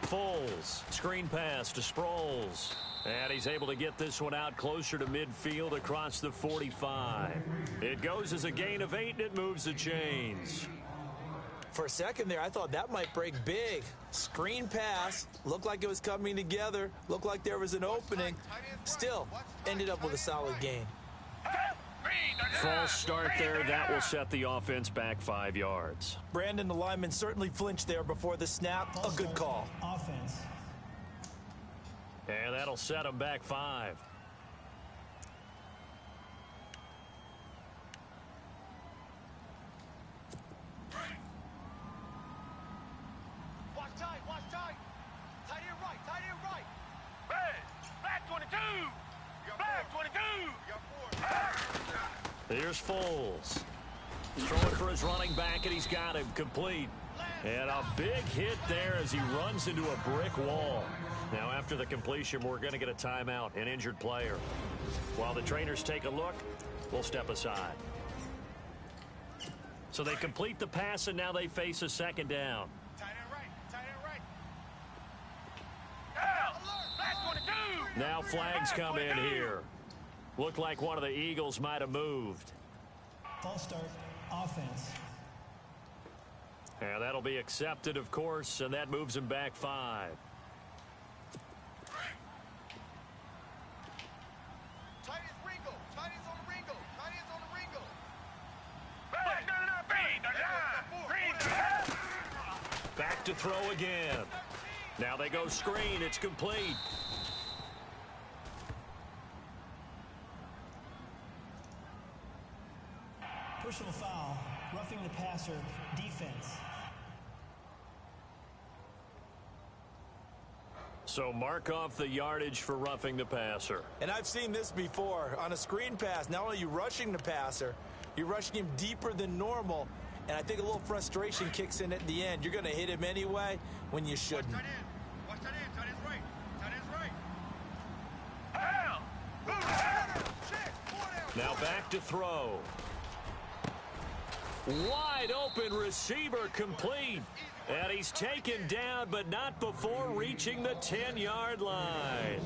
Foles, screen pass to Sproles. And he's able to get this one out closer to midfield across the 45. It goes as a gain of 8, and it moves the chains. For a second there, I thought that might break big. Screen pass, looked like it was coming together, looked like there was an opening. Still, ended up with a solid gain. False start there. That will set the offense back 5 yards. Brandon, the lineman, certainly flinched there before the snap. A good call. Offense. And that'll set him back 5. Watch tight, watch tight. Tight end right, tight end right. Red, black 22. Black 22. Here's Foles. Throwing for his running back, and he's got him complete. And a big hit there as he runs into a brick wall. Now, after the completion, we're going to get a timeout, an injured player. While the trainers take a look, we'll step aside. So they complete the pass, and now they face a 2nd down. Tight end right, tight end right. Help! Black 22. Now flags come in here. Looked like one of the Eagles might have moved. False start. Offense. And that'll be accepted, of course, and that moves him back 5. Tight end's Ringo. Tight end's on the Ringo. Tight end's on the Ringo. Back to throw again. Now they go screen. It's complete. Personal foul. Roughing the passer. Defense. So mark off the yardage for roughing the passer. And I've seen this before. On a screen pass, not only are you rushing the passer, you're rushing him deeper than normal. And I think a little frustration kicks in at the end. You're going to hit him anyway when you shouldn't. Watch tight end. Tight end's right. Tight end's right. Now back to throw. Wide Wide open receiver complete. And he's taken down, but not before reaching the 10-yard line.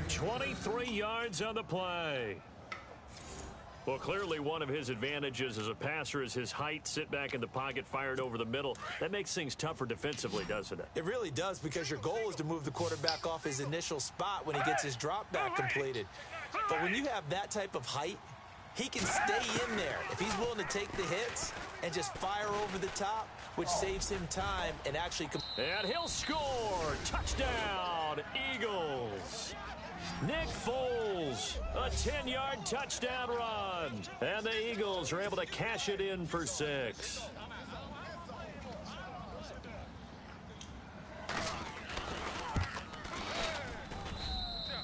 23 yards on the play. Well, clearly one of his advantages as a passer is his height. Sit back in the pocket, fired over the middle. That makes things tougher defensively, doesn't it? It really does, because your goal is to move the quarterback off his initial spot when he gets his drop back completed. But when you have that type of height, he can stay in there if he's willing to take the hits and just fire over the top, which saves him time and actually... And he'll score! Touchdown, Eagles! Nick Foles, a 10-yard touchdown run. And the Eagles are able to cash it in for 6.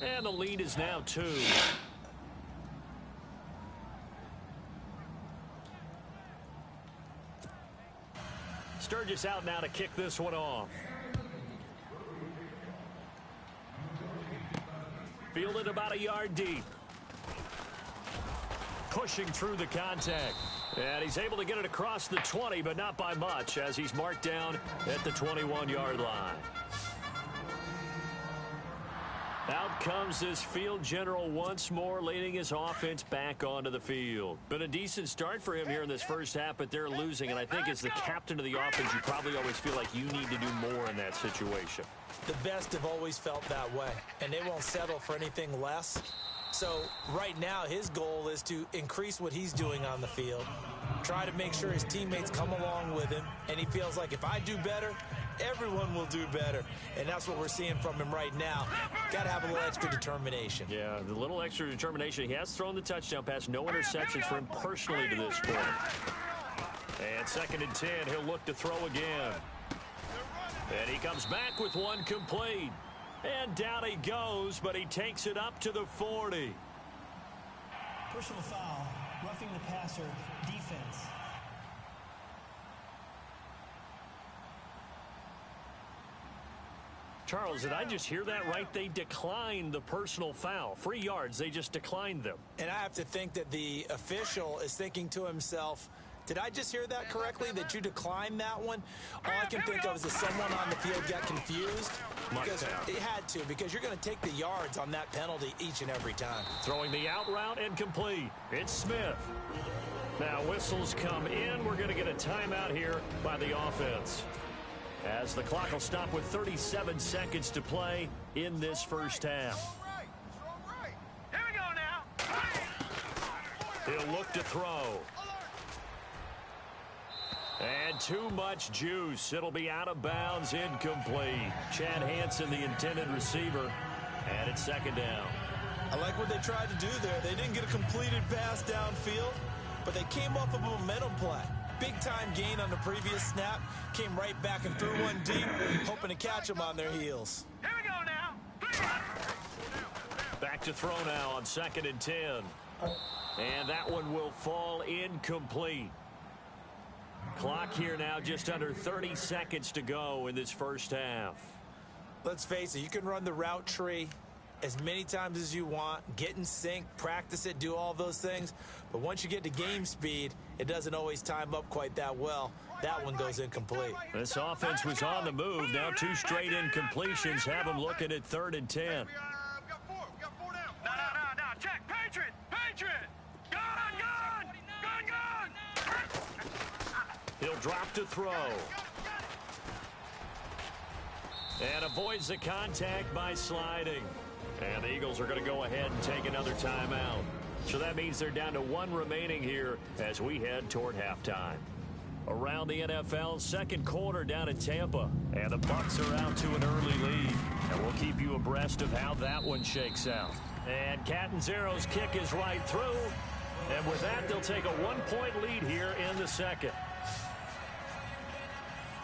And the lead is now 2. Sturgis out now to kick this one off. Fielded about a yard deep. Pushing through the contact. And he's able to get it across the 20, but not by much, as he's marked down at the 21-yard line. Out comes this field general once more, leading his offense back onto the field. Been a decent start for him here in this first half, but they're losing. And I think as the captain of the offense, you probably always feel like you need to do more in that situation. The best have always felt that way, and they won't settle for anything less. So right now, his goal is to increase what he's doing on the field, try to make sure his teammates come along with him, and he feels like if I do better, everyone will do better. And that's what we're seeing from him right now. Got to have a little extra determination. Yeah, the little extra determination. He has thrown the touchdown pass. No interceptions for him personally to this point. And 2nd and 10, he'll look to throw again. And he comes back with one complete. And down he goes, but he takes it up to the 40. Personal foul, roughing the passer, defense. Charles, did I just hear that right? They declined the personal foul. 3 yards, they just declined them. And I have to think that the official is thinking to himself, did I just hear that correctly, that you declined that one? All I can think of is that someone on the field got confused. Because it had to, because you're going to take the yards on that penalty each and every time. Throwing the out route and complete. It's Smith. Now whistles come in. We're going to get a timeout here by the offense, as the clock will stop with 37 seconds to play in this first half. Here we go now. He'll look to throw. And too much juice. It'll be out of bounds, incomplete. Chad Hansen, the intended receiver, and it's 2nd down. I like what they tried to do there. They didn't get a completed pass downfield, but they came off of a momentum play. Big-time gain on the previous snap. Came right back and threw one deep, hoping to catch them on their heels. Here we go now. Back to throw now on 2nd and 10. And that one will fall incomplete. Clock here now, just under 30 seconds to go in this first half. Let's face it, you can run the route tree as many times as you want, get in sync, practice it, do all those things. But once you get to game speed, it doesn't always time up quite that well. That one goes incomplete. This offense was on the move. Now 2 straight incompletions have them looking at 3rd and 10. We got four down. No. Check. Patriot. Gun. He'll drop to throw. And avoids the contact by sliding. And the Eagles are going to go ahead and take another timeout. So that means they're down to 1 remaining here as we head toward halftime. Around the NFL, 2nd quarter down in Tampa. And the Bucs are out to an early lead. And we'll keep you abreast of how that one shakes out. And Catanzaro's kick is right through. And with that, they'll take a 1-point lead here in the 2nd.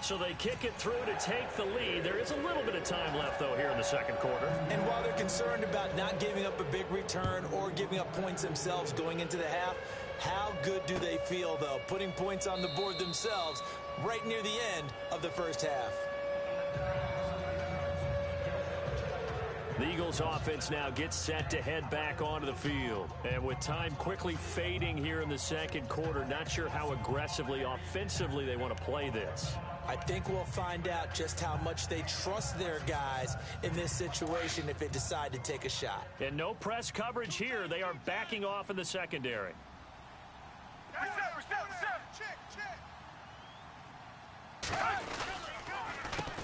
So they kick it through to take the lead. There is a little bit of time left, though, here in the 2nd quarter. And while they're concerned about not giving up a big return or giving up points themselves going into the half, how good do they feel, though, putting points on the board themselves right near the end of the first half? The Eagles offense now gets set to head back onto the field. And with time quickly fading here in the second quarter, not sure how aggressively, offensively they want to play this. I think we'll find out just how much they trust their guys in this situation if they decide to take a shot. And no press coverage here. They are backing off in the secondary.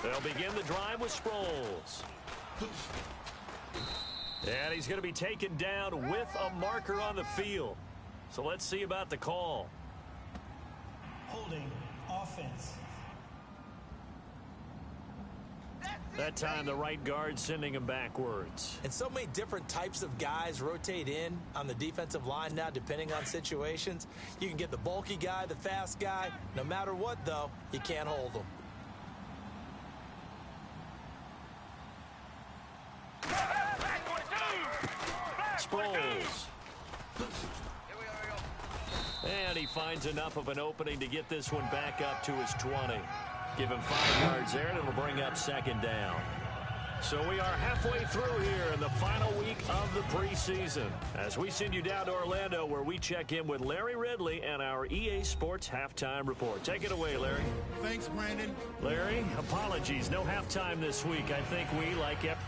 They'll begin the drive with Sproles. And he's going to be taken down with a marker on the field. So let's see about the call. Holding offense. That time the right guard sending him backwards. And so many different types of guys rotate in on the defensive line now depending on situations. You can get the bulky guy, the fast guy. No matter what, though, you can't hold them. Sproles. And he finds enough of an opening to get this one back up to his 20. Give him 5 yards there, and it'll bring up second down. So we are halfway through here in the final week of the preseason as we send you down to Orlando where we check in with Larry Ridley and our EA Sports Halftime Report. Take it away, Larry. Thanks, Brandon. Larry, apologies. No halftime this week. I think we, like every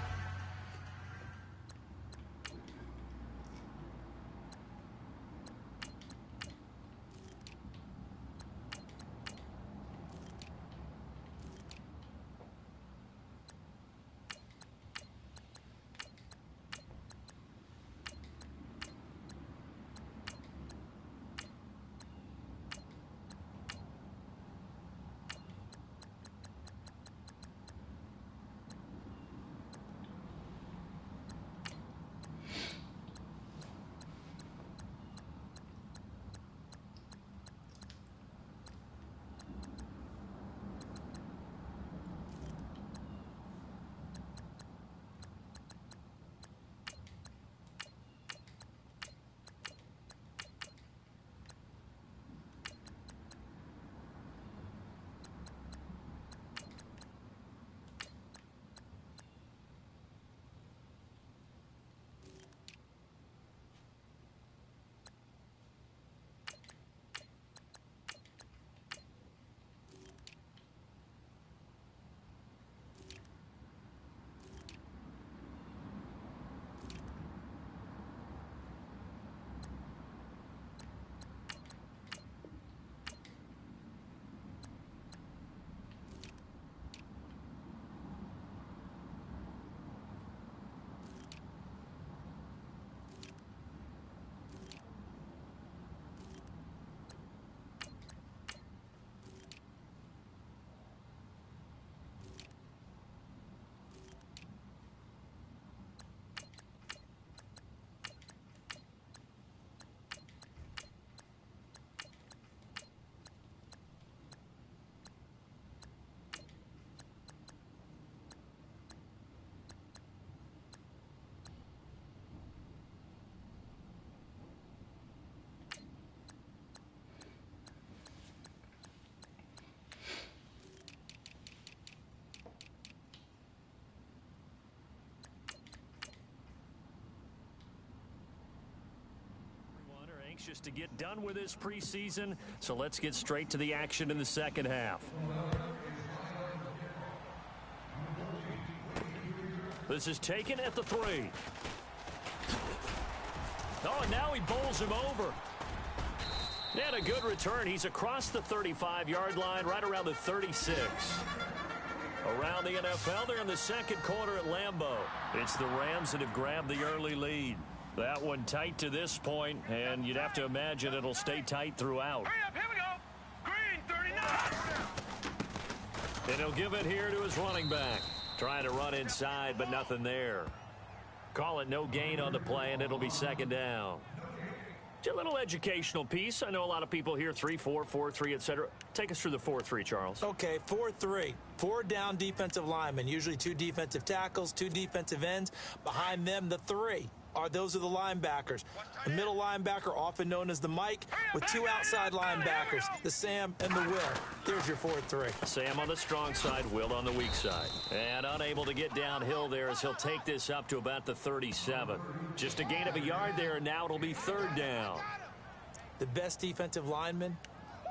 anxious to get done with this preseason, so let's get straight to the action in the second half. This is taken at the 3. Oh, and now he bowls him over. And a good return. He's across the 35-yard line, right around the 36. Around the NFL, they're in the second quarter at Lambeau. It's the Rams that have grabbed the early lead. That one tight to this point, and you'd have to imagine it'll stay tight throughout. Hurry up, here we go. Green 39. And he'll give it here to his running back. Trying to run inside, but nothing there. Call it no gain on the play, and it'll be second down. Just a little educational piece. I know a lot of people hear 3-4, 4-3, etc. Take us through the 4-3, Charles. Okay, 4-3. 4 down defensive linemen, usually 2 defensive tackles, 2 defensive ends. Behind them, the 3. those are the linebackers. The middle linebacker, often known as the Mike, with two outside linebackers, the Sam and the Will. There's your 4-3. Sam on the strong side, Will on the weak side. And unable to get downhill there as he'll take this up to about the 37. Just a gain of a yard there, and now it'll be 3rd down. The best defensive linemen,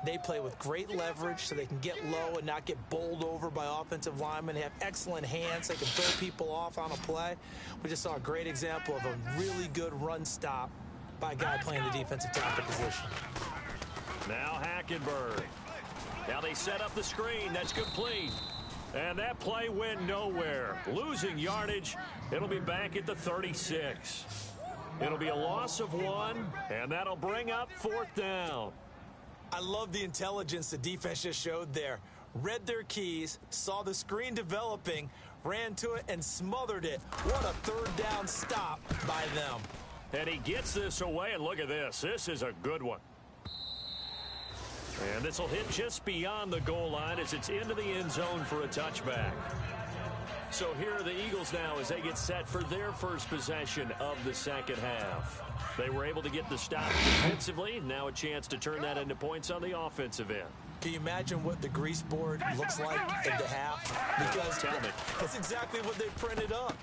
they play with great leverage so they can get low and not get bowled over by offensive linemen. They have excellent hands. They can throw people off on a play. We just saw a great example of a really good run stop by a guy playing the defensive tackle position. Now Hackenberg. Now they set up the screen. That's complete. And that play went nowhere. Losing yardage. It'll be back at the 36. It'll be a loss of 1, and that'll bring up 4th down. I love the intelligence the defense just showed there. Read their keys, saw the screen developing, ran to it, and smothered it. What a 3rd down stop by them. And he gets this away, and look at this. This is a good one. And this will hit just beyond the goal line as it's into the end zone for a touchback. So here are the Eagles now as they get set for their first possession of the second half. They were able to get the stop defensively. Now a chance to turn that into points on the offensive end. Can you imagine what the grease board looks like in the half? Because Tell me. that's exactly what they printed up.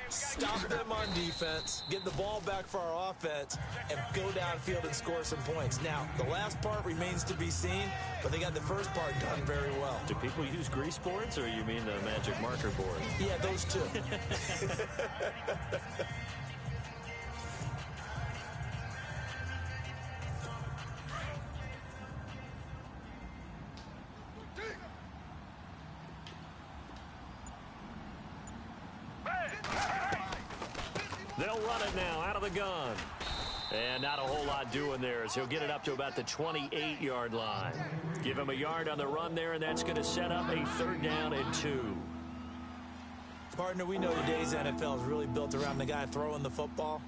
Stop them on defense, get the ball back for our offense, and go downfield and score some points. Now, the last part remains to be seen, but they got the first part done very well. Do people use grease boards, or you mean the magic marker board? Yeah, those two. They'll run it now out of the gun. And not a whole lot doing there as he'll get it up to about the 28-yard line. Give him a yard on the run there, and that's going to set up a 3rd down and 2. Partner, we know today's NFL is really built around the guy throwing the football.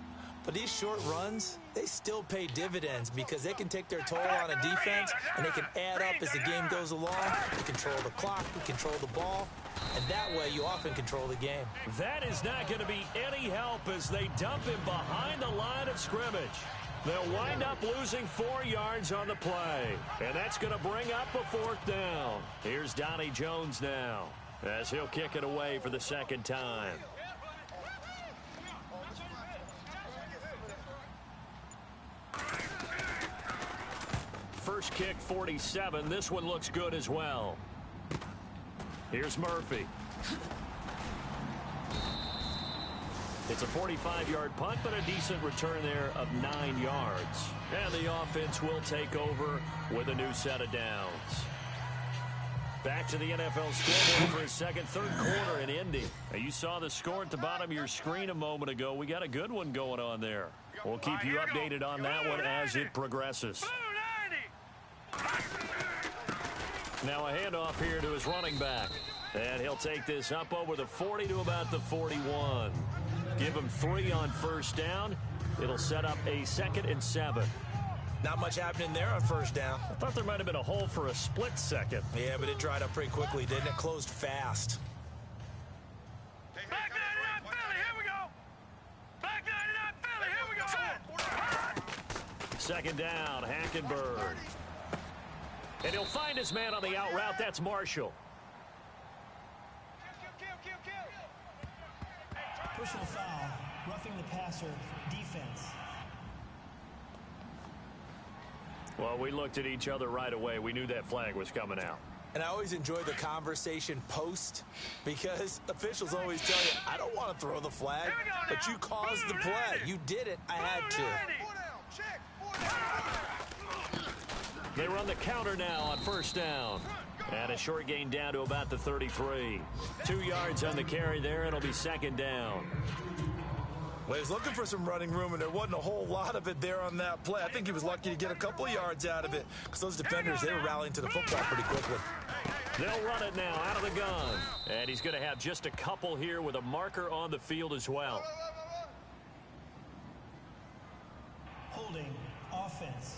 But these short runs, they still pay dividends because they can take their toll on a defense and they can add up as the game goes along. They control the clock, they control the ball, and that way you often control the game. That is not going to be any help as they dump him behind the line of scrimmage. They'll wind up losing 4 yards on the play, and that's going to bring up a 4th down. Here's Donnie Jones now as he'll kick it away for the 2nd time. First kick, 47. This one looks good as well. Here's Murphy. It's a 45-yard punt, but a decent return there of 9 yards. And the offense will take over with a new set of downs. Back to the NFL scoreboard for his third quarter in Indy. Now, you saw the score at the bottom of your screen a moment ago. We got a good one going on there. We'll keep you updated on that one as it progresses. Now a handoff here to his running back. And he'll take this up over the 40 to about the 41. Give him 3 on first down. It'll set up a 2nd and 7. Not much happening there on first down. I thought there might have been a hole for a split second. Yeah, but it dried up pretty quickly, didn't it? Closed fast. Back 99 Philly, here we go. Back 99 Philly, here we go. 2nd down, Hackenberg. And he'll find his man on the out route. That's Marshall. Personal foul, roughing the passer, defense. Well, we looked at each other right away. We knew that flag was coming out. And I always enjoy the conversation post because officials always tell you, I don't want to throw the flag, but you caused the play. You did it. I had to. They run the counter now on first down. And a short gain down to about the 33. 2 yards on the carry there. It'll be 2nd down. Well, he was looking for some running room, and there wasn't a whole lot of it there on that play. I think he was lucky to get a couple of yards out of it because those defenders, they were rallying to the football pretty quickly. They'll run it now out of the gun. And he's going to have just a couple here with a marker on the field as well. Holding, offense.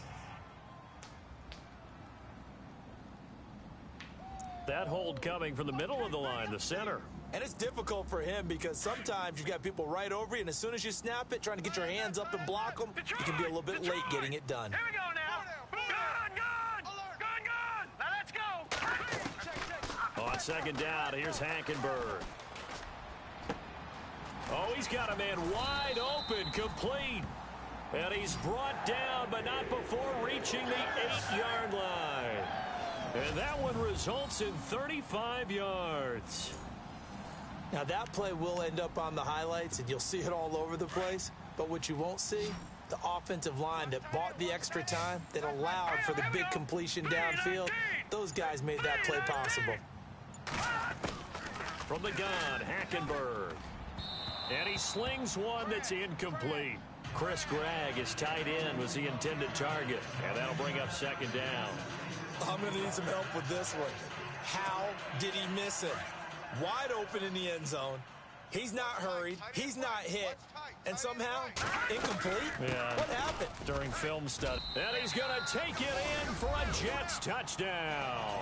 That hold coming from the middle of the line, the center. And it's difficult for him because sometimes you've got people right over you, and as soon as you snap it, trying to get your hands up and block them, you can be a little bit late getting it done. Here we go now. Gun. Now let's go. On second down, here's Hackenberg. Oh, he's got a man wide open, complete. And he's brought down, but not before reaching the 8-yard line. And that one results in 35 yards. Now, that play will end up on the highlights, and you'll see it all over the place. But what you won't see, the offensive line that bought the extra time, that allowed for the big completion downfield, those guys made that play possible. From the gun, Hackenberg. And he slings one that's incomplete. Chris Gregg, his tight end, was the intended target. And that'll bring up second down. I'm going to need some help with this one. How did he miss it? Wide open in the end zone. He's not hurried. He's not hit. And somehow, incomplete? Yeah. What happened? During film study. And he's going to take it in for a Jets touchdown.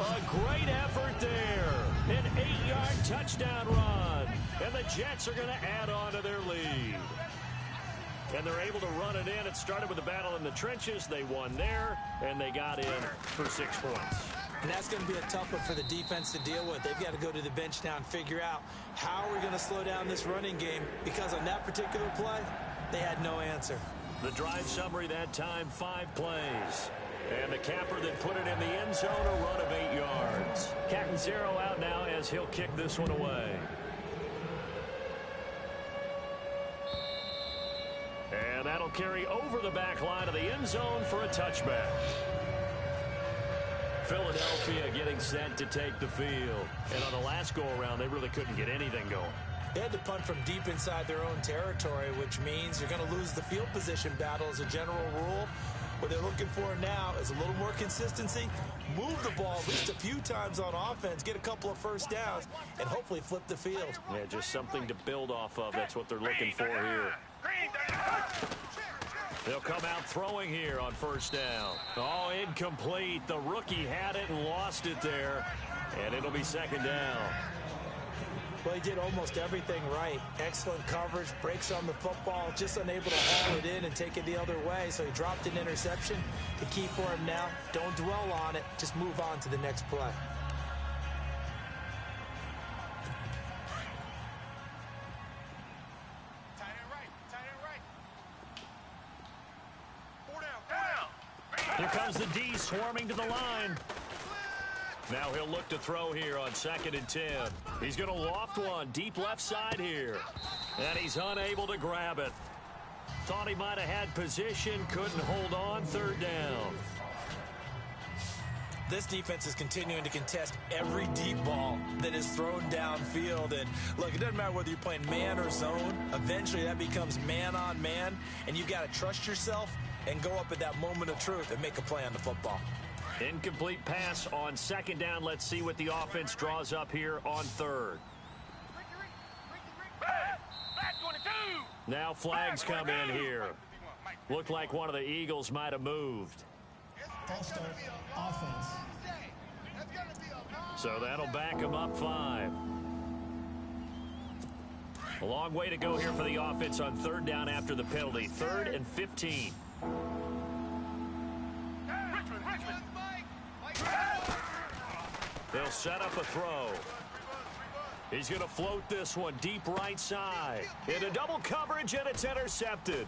A great effort there. An 8-yard touchdown run. And the Jets are going to add on to their lead. And they're able to run it in. It started with a battle in the trenches. They won there, and they got in for 6 points. And that's going to be a tough one for the defense to deal with. They've got to go to the bench now and figure out how we're going to slow down this running game, because on that particular play, they had no answer. The drive summary that time, 5 plays. And the capper that put it in the end zone, a run of 8 yards. Catanzaro out now as he'll kick this one away. And that'll carry over the back line of the end zone for a touchback. Philadelphia getting set to take the field. And on the last go-around, they really couldn't get anything going. They had to punt from deep inside their own territory, which means you're going to lose the field position battle as a general rule. What they're looking for now is a little more consistency, move the ball at least a few times on offense, get a couple of first downs, and hopefully flip the field. Yeah, just something to build off of. That's what they're looking for here. They'll come out throwing here on first down. Oh, incomplete. The rookie had it and lost it there. And it'll be second down. Well, he did almost everything right. Excellent coverage, breaks on the football, just unable to haul it in and take it the other way. So he dropped an interception. The key for him now, don't dwell on it. Just move on to the next play. Here comes the D swarming to the line. Now he'll look to throw here on 2nd and 10. He's going to loft one deep left side here. And he's unable to grab it. Thought he might have had position, couldn't hold on, 3rd down. This defense is continuing to contest every deep ball that is thrown downfield. And look, it doesn't matter whether you're playing man or zone. Eventually that becomes man on man. And you've got to trust yourself and go up at that moment of truth and make a play on the football. Incomplete pass on 2nd down. Let's see what the offense draws up here on 3rd. Now flags come in here. Looked like one of the Eagles might have moved. False start, offense. So that'll back them up 5. A long way to go here for the offense on 3rd down after the penalty. 3rd and 15. They'll set up a throw. He's going to float this one deep right side. Into double coverage, and it's intercepted.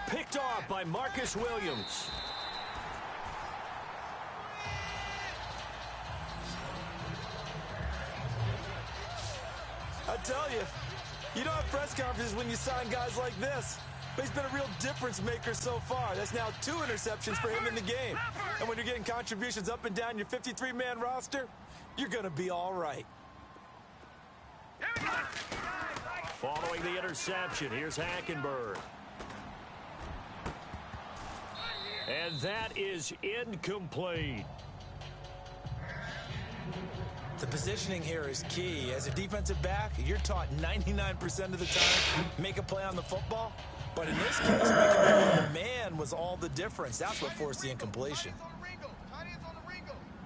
Picked off by Marcus Williams. I tell you, you don't have press conferences when you sign guys like this. But he's been a real difference maker so far. That's now 2 interceptions for him in the game. And when you're getting contributions up and down your 53-man roster, you're going to be all right. Following the interception, here's Hackenberg. And that is incomplete. The positioning here is key. As a defensive back, you're taught 99% of the time, make a play on the football. But in this case, making the man was all the difference. That's what forced the incompletion.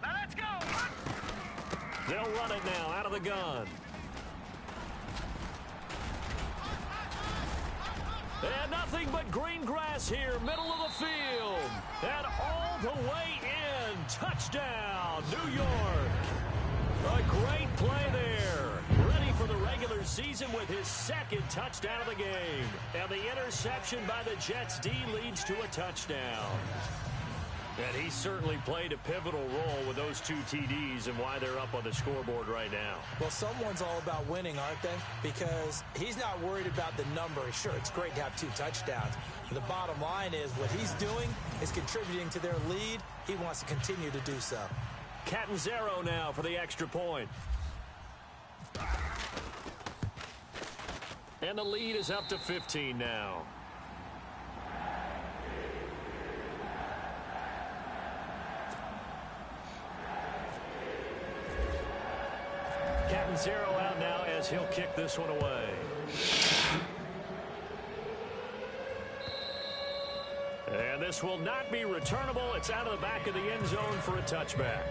Now let's go. They'll run it now out of the gun. And nothing but green grass here, middle of the field. And all the way in. Touchdown, New York. A great play there. Ready for the regular season with his second touchdown of the game. And the interception by the Jets D leads to a touchdown. And he certainly played a pivotal role with those 2 TDs and why they're up on the scoreboard right now. Well, someone's all about winning, aren't they? Because he's not worried about the number. Sure, it's great to have 2 touchdowns. But the bottom line is what he's doing is contributing to their lead. He wants to continue to do so. Catanzaro now for the extra point. And the lead is up to 15 now. Catanzaro out now as he'll kick this one away. And this will not be returnable. It's out of the back of the end zone for a touchback.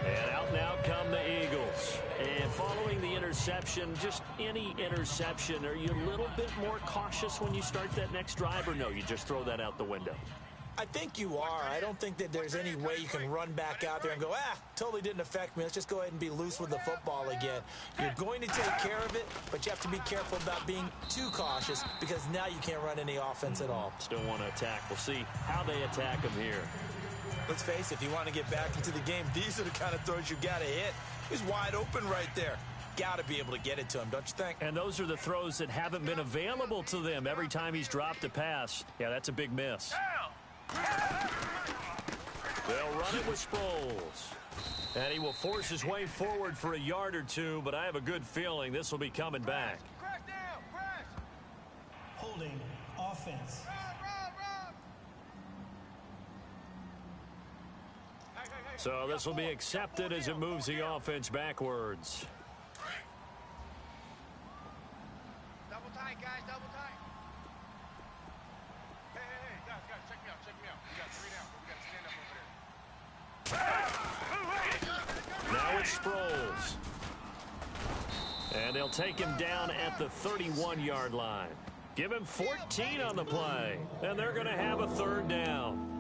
And out now come the Eagles. And following the interception, just any interception, are you a little bit more cautious when you start that next drive, or no, you just throw that out the window? I think you are. I don't think that there's any way you can run back out there and go, totally didn't affect me. Let's just go ahead and be loose with the football again. You're going to take care of it, but you have to be careful about being too cautious because now you can't run any offense at all. Still want to attack. We'll see how they attack him here. Let's face it, if you want to get back into the game, these are the kind of throws you got to hit. He's wide open right there. Got to be able to get it to him, don't you think? And those are the throws that haven't been available to them every time he's dropped a pass. Yeah, that's a big miss. They'll run it with Sproles. And he will force his way forward for a yard or 2, but I have a good feeling this will be coming back. Holding offense. So this will be accepted as it moves the offense backwards. Double tight, guys, double tight. Hey, guys, check me out. We got 3 down, but we got to stand up over there. Now it's Sproles. And they'll take him down at the 31-yard line. Give him 14 on the play. And they're going to have a 3rd down.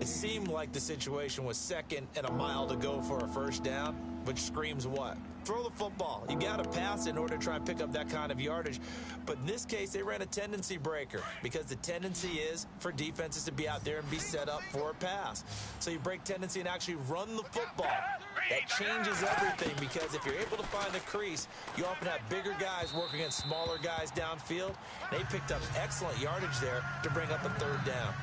It seemed like the situation was 2nd and a mile to go for a 1st down, which screams what? Throw the football. You got to pass in order to try and pick up that kind of yardage. But in this case, they ran a tendency breaker because the tendency is for defenses to be out there and be set up for a pass. So you break tendency and actually run the football. That changes everything because if you're able to find the crease, you often have bigger guys working against smaller guys downfield. They picked up excellent yardage there to bring up a 3rd down.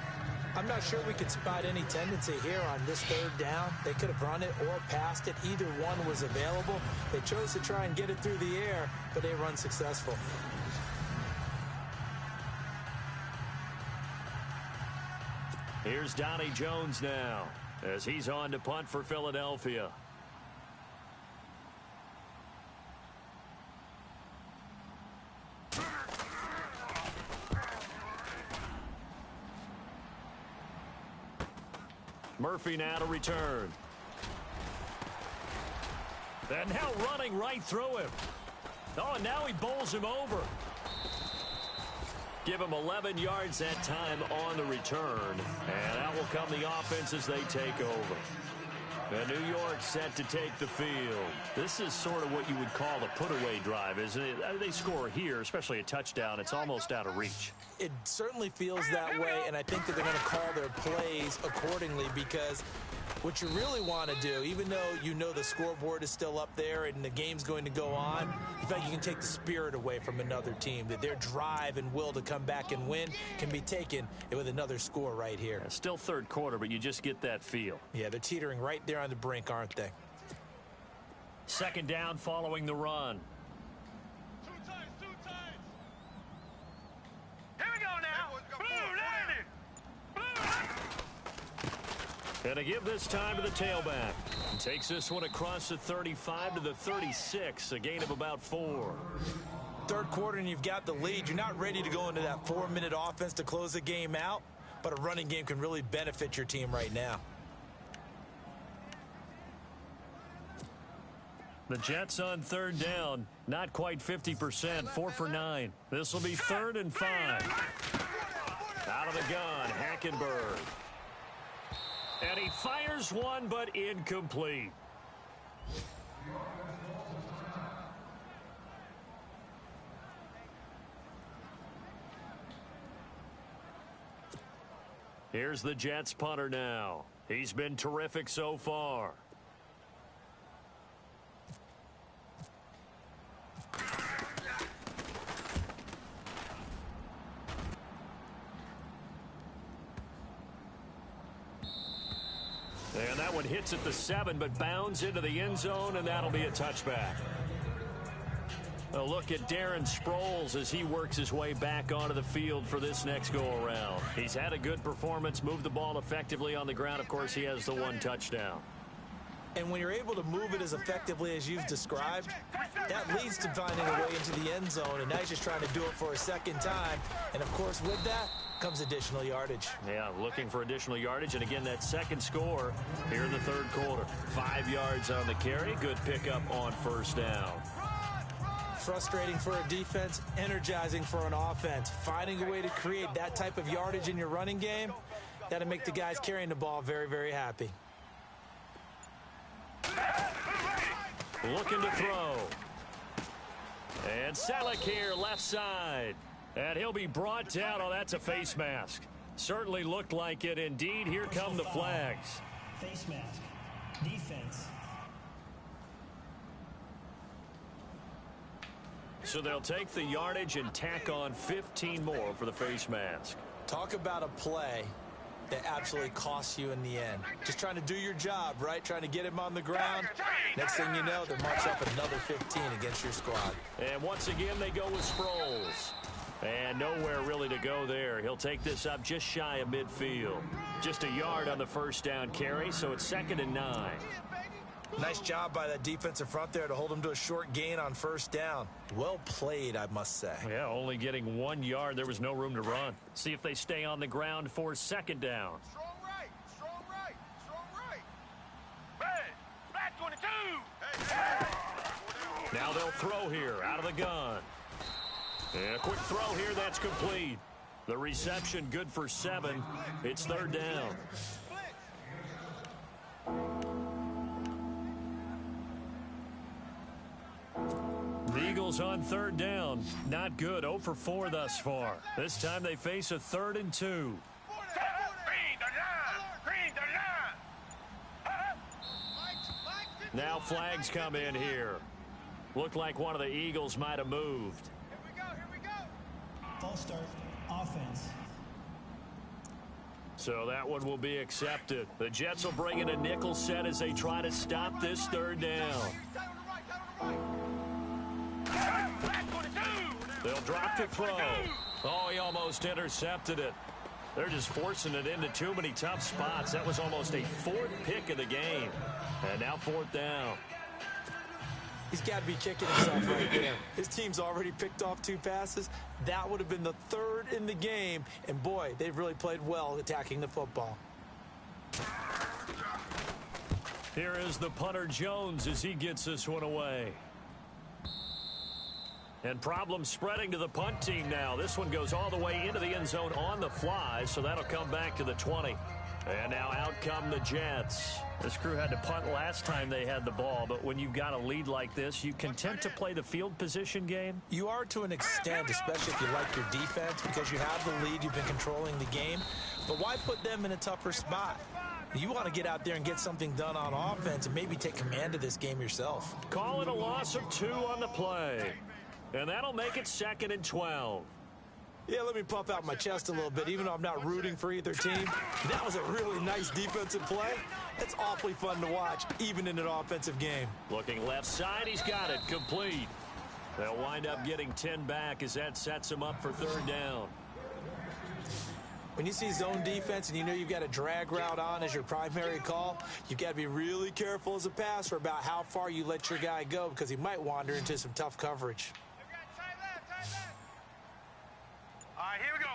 I'm not sure we could spot any tendency here on this 3rd down. They could have run it or passed it. Either one was available. They chose to try and get it through the air, but they were unsuccessful. Here's Donnie Jones now as he's on to punt for Philadelphia. Murphy now to return. And now running right through him. Oh, and now he bowls him over. Give him 11 yards that time on the return. And out will come the offense as they take over. And New York set to take the field. This is sort of what you would call a put-away drive, isn't it? They score here, especially a touchdown. It's almost out of reach. It certainly feels that way, and I think that they're going to call their plays accordingly because what you really want to do, even though you know the scoreboard is still up there and the game's going to go on, in fact, you can take the spirit away from another team, that their drive and will to come back and win can be taken with another score right here. Yeah, still 3rd quarter, but you just get that feel. Yeah, they're teetering right there on the brink, aren't they? 2nd down following the run. Two times. Here we go now. And to give this time to the tailback. Takes this one across the 35 to the 36, a gain of about 4. 3rd quarter and you've got the lead. You're not ready to go into that 4-minute offense to close the game out, but a running game can really benefit your team right now. The Jets on third down, not quite 50%, 4 for 9. This will be 3rd and 5. Out of the gun, Hackenberg. And he fires one, but incomplete. Here's the Jets punter now. He's been terrific so far. And that one hits at the 7, but bounds into the end zone, and that'll be a touchback. A look at Darren Sproles as he works his way back onto the field for this next go-around. He's had a good performance, moved the ball effectively on the ground. Of course, he has the 1 touchdown. And when you're able to move it as effectively as you've described, that leads to finding a way into the end zone, and now he's just trying to do it for a second time. And, of course, with that comes additional yardage. Yeah, looking for additional yardage, and again, that second score here in the 3rd quarter. 5 yards on the carry, good pickup on 1st down. Frustrating for a defense, energizing for an offense. Finding a way to create that type of yardage in your running game, that'll make the guys carrying the ball very, very happy. Looking to throw. And Selleck here, left side. And he'll be brought down. Oh, that's a face mask. Certainly looked like it. Indeed, here come the flags. Face mask. Defense. So they'll take the yardage and tack on 15 more for the face mask. Talk about a play that absolutely costs you in the end. Just trying to do your job, right? Trying to get him on the ground. Next thing you know, they march up another 15 against your squad. And once again, they go with Sproles. And nowhere really to go there. He'll take this up just shy of midfield. Just a yard on the 1st down carry, so it's 2nd and 9. Nice job by that defensive front there to hold him to a short gain on 1st down. Well played, I must say. Yeah, only getting 1 yard. There was no room to run. See if they stay on the ground for 2nd down. Strong right, strong right, strong right. Hey, back 22. Hey. Now they'll throw here out of the gun. And a quick throw here, that's complete. The reception good for 7. It's 3rd down. The Eagles on 3rd down. Not good. 0 for 4 thus far. This time they face a 3rd and 2. Now flags come in here. Looked like one of the Eagles might have moved. Here we go. False start. Offense. So that one will be accepted. The Jets will bring in a nickel set as they try to stop this 3rd down. They'll drop the throw. Oh, he almost intercepted it. They're just forcing it into too many tough spots. That was almost a 4th pick of the game. And now 4th down. He's got to be kicking himself right there. His team's already picked off 2 passes. That would have been the 3rd in the game. And, boy, they've really played well attacking the football. Here is the punter Jones as he gets this one away. And problems spreading to the punt team now. This one goes all the way into the end zone on the fly, so that'll come back to the 20. And now out come the Jets. This crew had to punt last time they had the ball, but when you've got a lead like this, you content to play the field position game? You are to an extent, especially if you like your defense, because you have the lead, you've been controlling the game. But why put them in a tougher spot? You want to get out there and get something done on offense and maybe take command of this game yourself. Call it a loss of 2 on the play. And that'll make it 2nd and 12. Yeah, let me puff out my chest a little bit, even though I'm not rooting for either team. That was a really nice defensive play. It's awfully fun to watch, even in an offensive game. Looking left side, he's got it complete. They'll wind up getting 10 back as that sets him up for 3rd down. When you see zone defense and you know you've got a drag route on as your primary call, you've got to be really careful as a passer about how far you let your guy go because he might wander into some tough coverage. All right, here we go.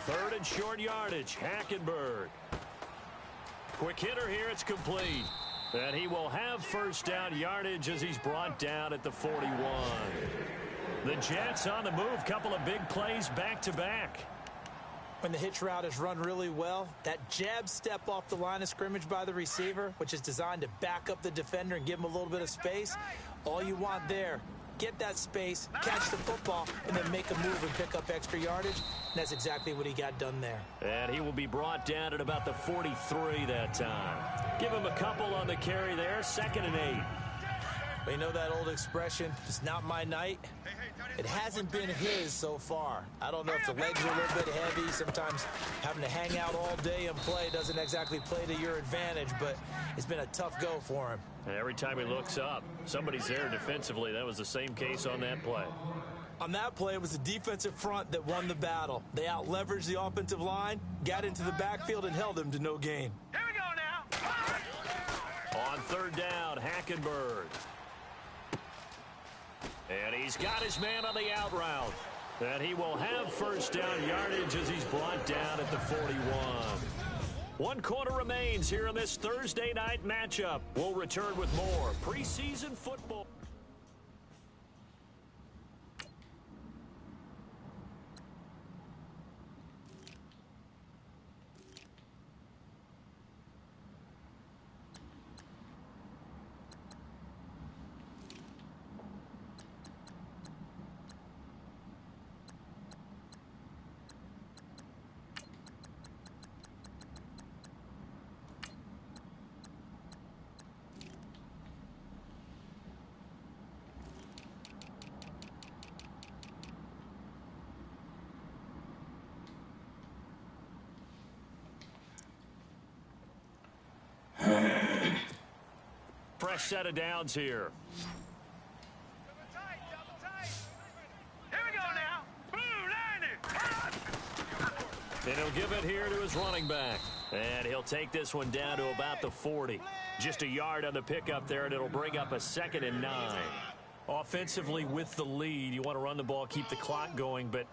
3rd and short yardage, Hackenberg. Quick hitter here, it's complete. And he will have first down yardage as he's brought down at the 41. The Jets on the move. Couple of big plays back-to-back. When the hitch route is run really well, that jab step off the line of scrimmage by the receiver, which is designed to back up the defender and give him a little bit of space, all you want there, get that space, catch the football, and then make a move and pick up extra yardage. And that's exactly what he got done there. And he will be brought down at about the 43 that time. Give him a couple on the carry there, 2nd and 8. But you know that old expression, it's not my night? It hasn't been his so far. I don't know if the legs are a little bit heavy. Sometimes having to hang out all day and play doesn't exactly play to your advantage, but it's been a tough go for him. And every time he looks up, somebody's there defensively. That was the same case on that play. On that play, it was the defensive front that won the battle. They out-leveraged the offensive line, got into the backfield, and held him to no gain. Here we go now. On 3rd down, Hackenberg. And he's got his man on the out route. And he will have first down yardage as he's brought down at the 41. 1 quarter remains here in this Thursday night matchup. We'll return with more preseason football. Fresh set of downs here. Double tight. Here we go now. Boo, 90. And he'll give it here to his running back. And he'll take this one down to about the 40. Just a yard on the pickup there, and it'll bring up a 2nd and 9. Offensively, with the lead, you want to run the ball, keep the clock going, but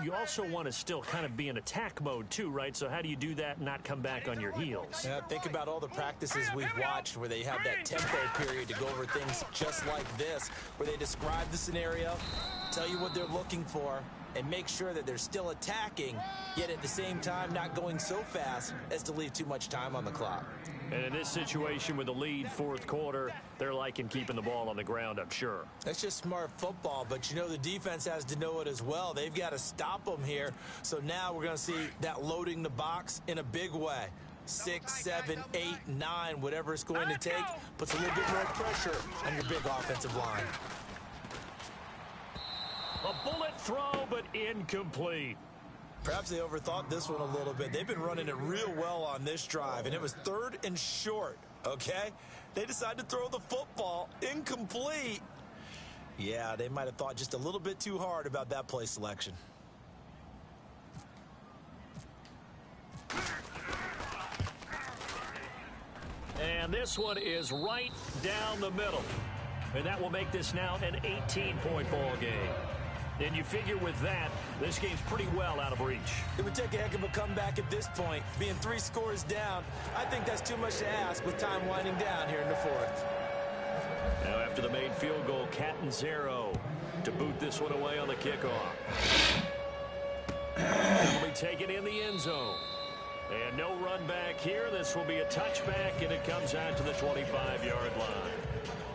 you also want to still kind of be in attack mode too, right? So how do you do that and not come back on your heels? Yeah, think about all the practices we've watched where they have that tempo period to go over things just like this, where they describe the scenario, tell you what they're looking for, and make sure that they're still attacking, yet at the same time not going so fast as to leave too much time on the clock. And in this situation with the lead 4th quarter, they're liking keeping the ball on the ground, I'm sure. That's just smart football, but you know the defense has to know it as well. They've got to stop them here. So now we're going to see that loading the box in a big way. 6, 7, 8, 9, whatever it's going to take, puts a little bit more pressure on your big offensive line. A bullet throw, but incomplete. Perhaps they overthought this one a little bit. They've been running it real well on this drive, and it was 3rd and short, okay? They decided to throw the football incomplete. Yeah, they might have thought just a little bit too hard about that play selection. And this one is right down the middle. And that will make this now an 18-point ball game. And you figure with that, this game's pretty well out of reach. It would take a heck of a comeback at this point. Being 3 scores down, I think that's too much to ask with time winding down here in the 4th. Now after the main field goal, Catanzaro to boot this one away on the kickoff. It'll be taken in the end zone. And no run back here. This will be a touchback, and it comes out to the 25-yard line.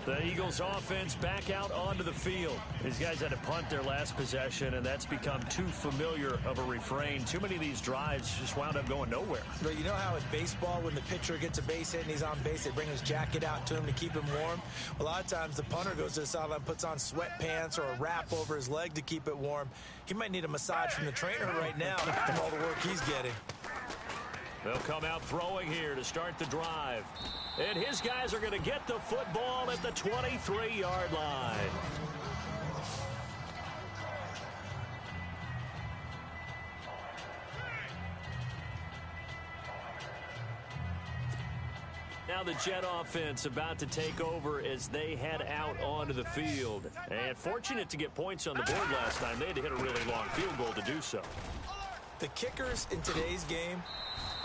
The Eagles offense back out onto the field. These guys had to punt their last possession, and that's become too familiar of a refrain. Too many of these drives just wound up going nowhere. But you know how in baseball, when the pitcher gets a base hit and he's on base, they bring his jacket out to him to keep him warm? A lot of times the punter goes to the sideline, puts on sweatpants or a wrap over his leg to keep it warm. He might need a massage from the trainer right now from all the work he's getting. They'll come out throwing here to start the drive. And his guys are going to get the football at the 23-yard line. Now the Jet offense about to take over as they head out onto the field. And fortunate to get points on the board last time. They had to hit a really long field goal to do so. The kickers in today's game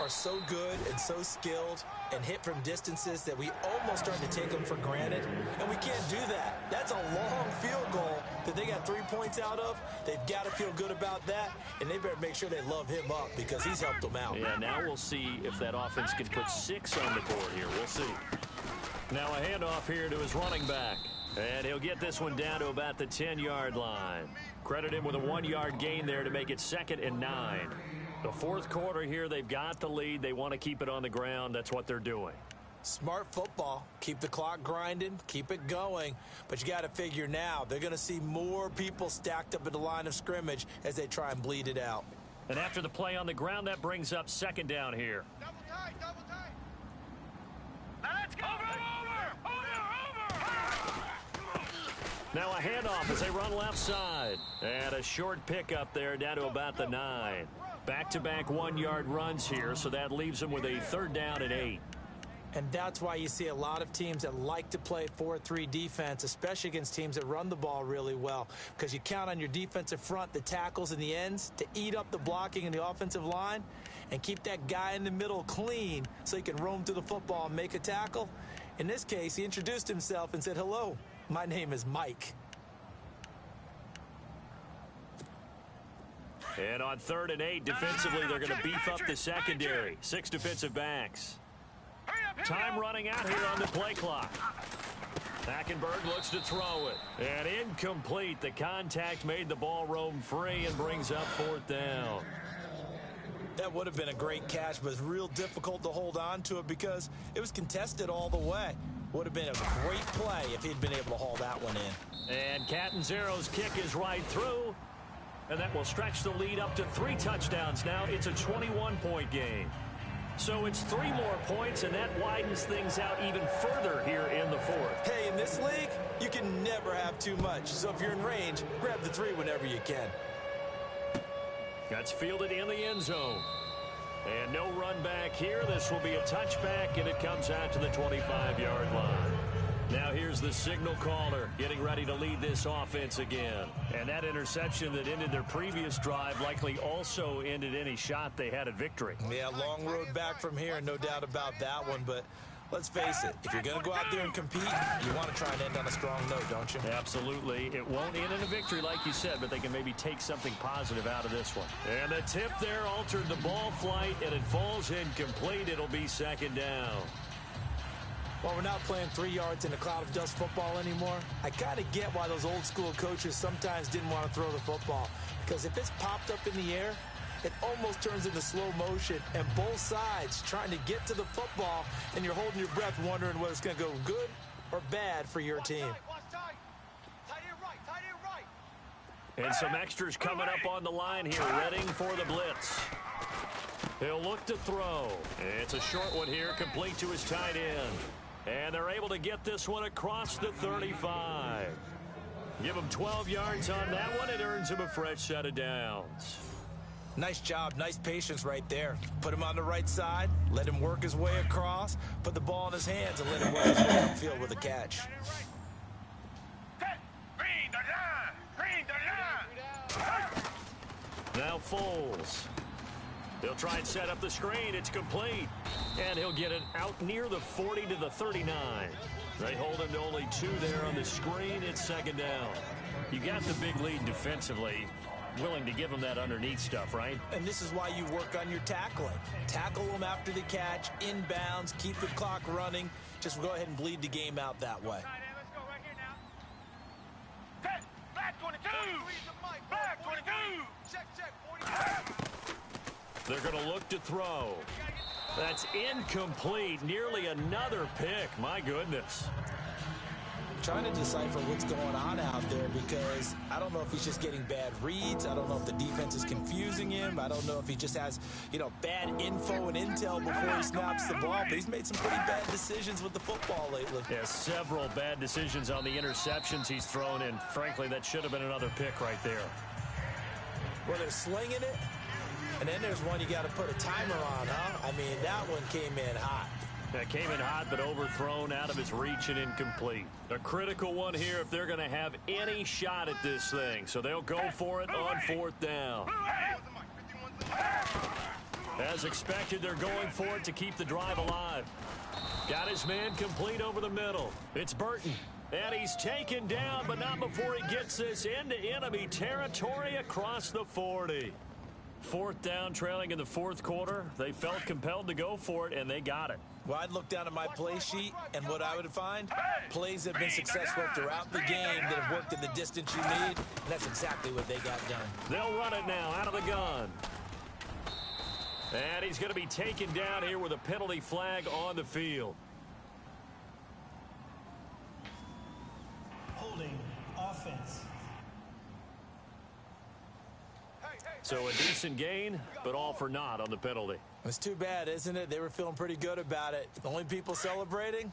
are so good and so skilled and hit from distances that we almost start to take them for granted, and we can't do that. That's a long field goal that they got 3 points out of. They've got to feel good about that, and they better make sure they love him up because he's helped them out. Yeah, now we'll see if that offense can put 6 on the board here. We'll see. Now a handoff here to his running back, and he'll get this one down to about the 10-yard line. Credit him with a 1-yard gain there to make it 2nd and 9. The fourth quarter here, they've got the lead. They want to keep it on the ground. That's what they're doing. Smart football. Keep the clock grinding. Keep it going. But you got to figure now they're going to see more people stacked up at the line of scrimmage as they try and bleed it out. And after the play on the ground, that brings up 2nd down here. Double tight, double tight. Now let's go. Over. Now a handoff as they run left side. And a short pickup there down to about the 9. Back-to-back 1-yard runs here, so that leaves them with a 3rd down and 8. And that's why you see a lot of teams that like to play 4-3 defense, especially against teams that run the ball really well, because you count on your defensive front, the tackles and the ends, to eat up the blocking in the offensive line and keep that guy in the middle clean so he can roam to the football and make a tackle. In this case, he introduced himself and said, "Hello, my name is Mike." And on 3rd and 8, defensively, they're going to beef up the secondary. 6 defensive backs. Time running out here on the play clock. Hackenberg looks to throw it. And incomplete. The contact made the ball roam free and brings up 4th down. That would have been a great catch, but it's real difficult to hold on to it because it was contested all the way. Would have been a great play if he'd been able to haul that one in. And Catanzero's kick is right through. And that will stretch the lead up to 3 touchdowns now. It's a 21-point game. So it's 3 more points, and that widens things out even further here in the 4th. Hey, in this league, you can never have too much. So if you're in range, grab the 3 whenever you can. That's fielded in the end zone. And no run back here. This will be a touchback, and it comes out to the 25-yard line. Now here's the signal caller getting ready to lead this offense again. And that interception that ended their previous drive likely also ended any shot they had at victory. Yeah, long road back from here, no doubt about that one. But let's face it, if you're going to go out there and compete, you want to try and end on a strong note, don't you? Absolutely. It won't end in a victory like you said, but they can maybe take something positive out of this one. And the tip there altered the ball flight, and it falls incomplete. It'll be 2nd down. Well, we're not playing 3 yards in a cloud of dust football anymore. I kind of get why those old school coaches sometimes didn't want to throw the football. Because if it's popped up in the air, it almost turns into slow motion. And both sides trying to get to the football, and you're holding your breath wondering whether it's going to go good or bad for your team. And some extras coming up on the line here, readying for the blitz. He'll look to throw. It's a short one here, complete to his tight end. And they're able to get this one across the 35. Give him 12 yards on that one. It earns him a fresh set of downs. Nice job. Nice patience right there. Put him on the right side. Let him work his way across. Put the ball in his hands and let him work his way upfield with a catch. Now Foles. He'll try and set up the screen. It's complete. And he'll get it out near the 40 to the 39. They hold him to only 2 there on the screen. It's 2nd down. You got the big lead defensively. Willing to give him that underneath stuff, right? And this is why you work on your tackling. Tackle them after the catch, inbounds, keep the clock running. Just go ahead and bleed the game out that way. Let's go right here now. Set. Black 22. Black 22. Check. 40. They're going to look to throw. That's incomplete. Nearly another pick. My goodness. Trying to decipher what's going on out there because I don't know if he's just getting bad reads. I don't know if the defense is confusing him. I don't know if he just has, bad info and intel before he snaps the ball. But he's made some pretty bad decisions with the football lately. Yeah, several bad decisions on the interceptions he's thrown in. Frankly, that should have been another pick right there. Well, they're slinging it. And then there's one you got to put a timer on, huh? I mean, that one came in hot. That came in hot, but overthrown, out of his reach and incomplete. A critical one here if they're going to have any shot at this thing. So they'll go for it on 4th down. As expected, they're going for it to keep the drive alive. Got his man complete over the middle. It's Burton. And he's taken down, but not before he gets this into enemy territory across the 40. Fourth down, trailing in the fourth quarter. They felt compelled to go for it, and they got it. Well, I'd look down at my play sheet, and what I would find, plays have been successful throughout the game that have worked in the distance you need, and that's exactly what they got done. They'll run it now out of the gun. And he's going to be taken down here with a penalty flag on the field. Holding offense. So a decent gain, but all for naught on the penalty. It's too bad, isn't it? They were feeling pretty good about it. The only people celebrating,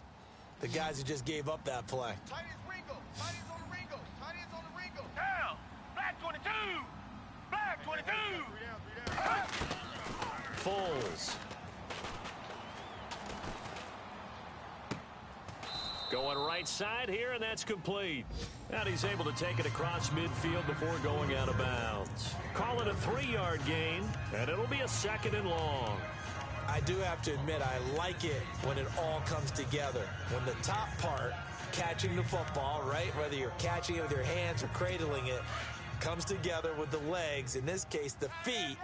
the guys who just gave up that play. Tight ends Ringo. Tight ends on the Ringo. Tight ends on the Ringo. Down. Black 22. Black 22. Foles. Going right side here, and that's complete. And he's able to take it across midfield before going out of bounds. Call it a 3-yard gain, and it'll be a 2nd and long. I do have to admit, I like it when it all comes together. When the top part, catching the football, right, whether you're catching it with your hands or cradling it, comes together with the legs, in this case the feet,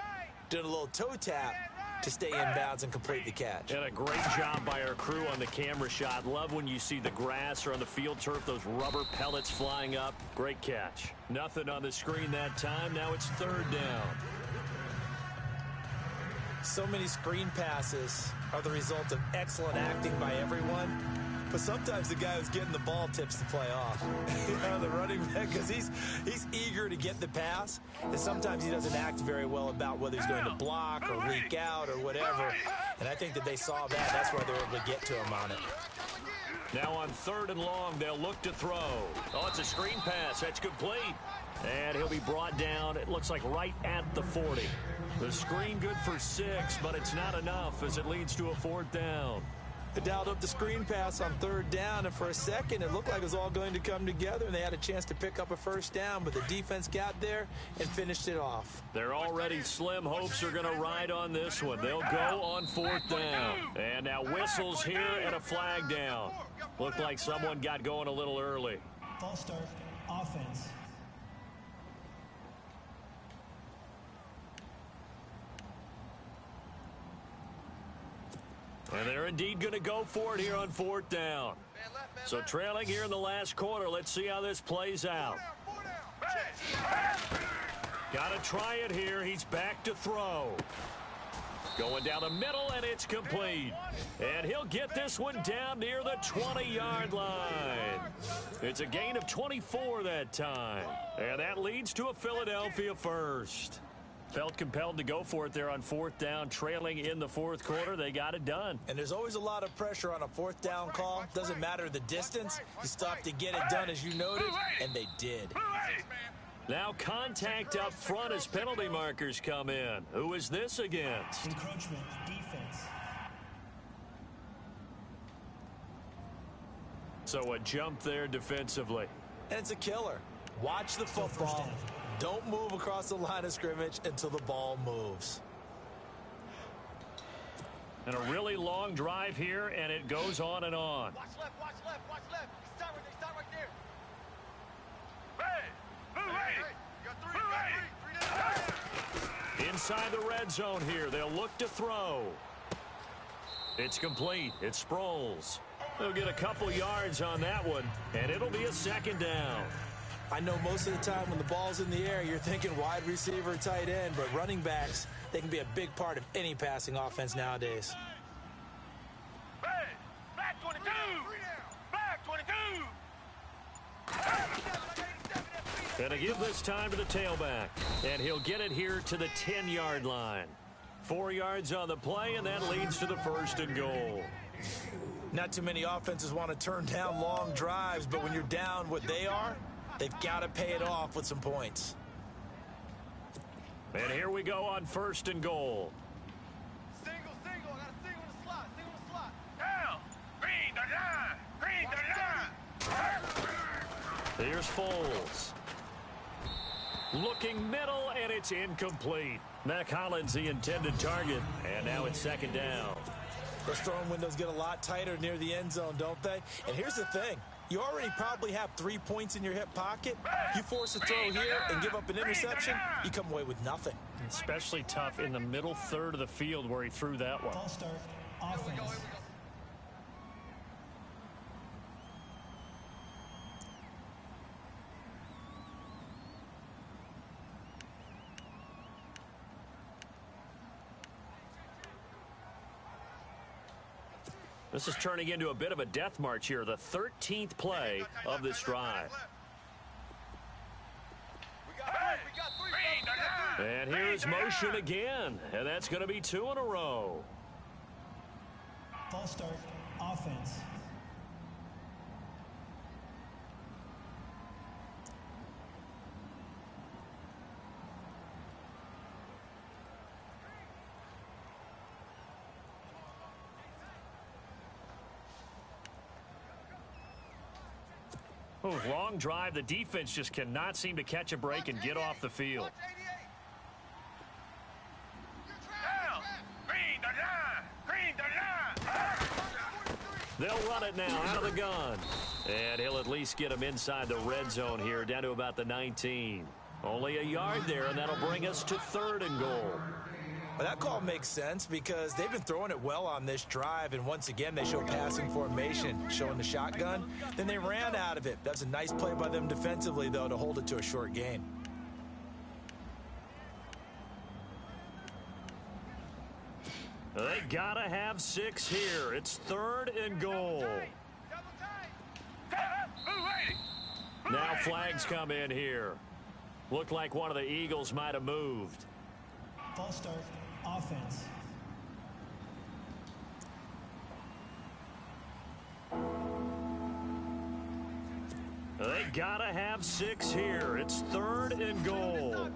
doing a little toe tap to stay in bounds and complete the catch. And a great job by our crew on the camera shot. Love when you see the grass or on the field turf, those rubber pellets flying up. Great catch. Nothing on the screen that time. Now it's 3rd down. So many screen passes are the result of excellent acting by everyone. But sometimes the guy who's getting the ball tips the play off. You know, the running back, because he's eager to get the pass, and sometimes he doesn't act very well about whether he's going to block or leak out or whatever. And I think that they saw that. That's why they were able to get to him on it. Now on 3rd and long, they'll look to throw. Oh, it's a screen pass. That's complete. And he'll be brought down, it looks like right at the 40. The screen good for 6, but it's not enough as it leads to a 4th down. They dialed up the screen pass on 3rd down, and for a second it looked like it was all going to come together, and they had a chance to pick up a 1st down, but the defense got there and finished it off. Their already slim hopes are going to ride on this one. They'll go on 4th down. And now whistles here and a flag down. Looked like someone got going a little early. False start. Offense. And they're indeed going to go for it here on 4th down. So trailing here in the last quarter. Let's see how this plays out. Got to try it here. He's back to throw. Going down the middle, and it's complete. And he'll get this one down near the 20-yard line. It's a gain of 24 that time. And that leads to a Philadelphia first. Felt compelled to go for it there on 4th down, trailing in the 4th quarter. They got it done. And there's always a lot of pressure on a 4th down call. Doesn't matter the distance. You stop to get it done, as you noted, and they did. Now contact up front as penalty markers come in. Who is this against? Encroachment. Defense. So a jump there defensively. And it's a killer. Watch the football. Don't move across the line of scrimmage until the ball moves. And a really long drive here, and it goes on and on. Watch left, watch left, watch left. Stop right there. Hey, move right. You got three. Inside the red zone here, they'll look to throw. It's complete. It's Sproles. They'll get a couple yards on that one, and it'll be a 2nd down. I know most of the time when the ball's in the air, you're thinking wide receiver, tight end, but running backs, they can be a big part of any passing offense nowadays. Hey, back 22. Back 22. And to give this time to the tailback. And he'll get it here to the 10-yard line. 4 yards on the play, and that leads to the 1st and goal. Not too many offenses want to turn down long drives, but when you're down what they are, they've got to pay it off with some points. And here we go on 1st and goal. Single. I got a single in the slot. Down. Green the line. Here's Foles. Looking middle, and it's incomplete. Mac Hollins the intended target, and now it's second down. Those throwing windows get a lot tighter near the end zone, don't they? And here's the thing. You already probably have 3 points in your hip pocket. You force a throw here and give up an interception, you come away with nothing. Especially tough in the middle third of the field where he threw that one. False start, offense. This is turning into a bit of a death march here, the 13th play of this drive. And here's motion again, and that's going to be 2 in a row. False start, offense. Oh, long drive. The defense just cannot seem to catch a break and get off the field. They'll run it now out of the gun. And he'll at least get him inside the red zone here, down to about the 19. Only a yard there, and that'll bring us to 3rd and goal. Well, that call makes sense because they've been throwing it well on this drive, and once again they show passing formation, showing the shotgun. Then they ran out of it. That's a nice play by them defensively, though, to hold it to a short gain. They gotta have 6 here. It's 3rd and goal. Now flags come in here. Looked like one of the Eagles might have moved. False start, offense. They gotta have 6 here. It's 3rd and goal.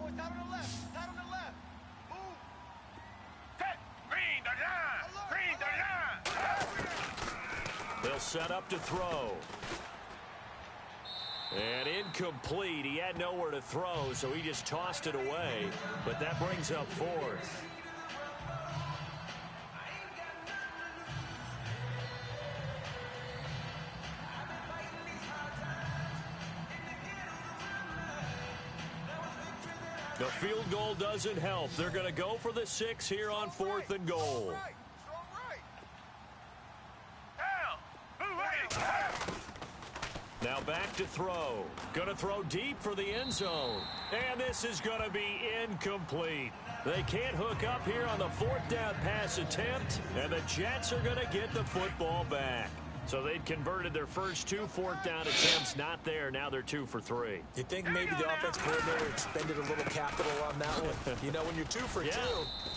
They'll set up to throw. And incomplete. He had nowhere to throw, so he just tossed it away. But that brings up 4th. The field goal doesn't help. They're going to go for the 6 here on 4th and goal. Now back to throw. Going to throw deep for the end zone. And this is going to be incomplete. They can't hook up here on the 4th down pass attempt. And the Jets are going to get the football back. So they'd converted their first 2 4th down attempts. Not there. Now they're 2 for 3. You think maybe the offense coordinator expended a little capital on that one? You know, when you're 2 for 2,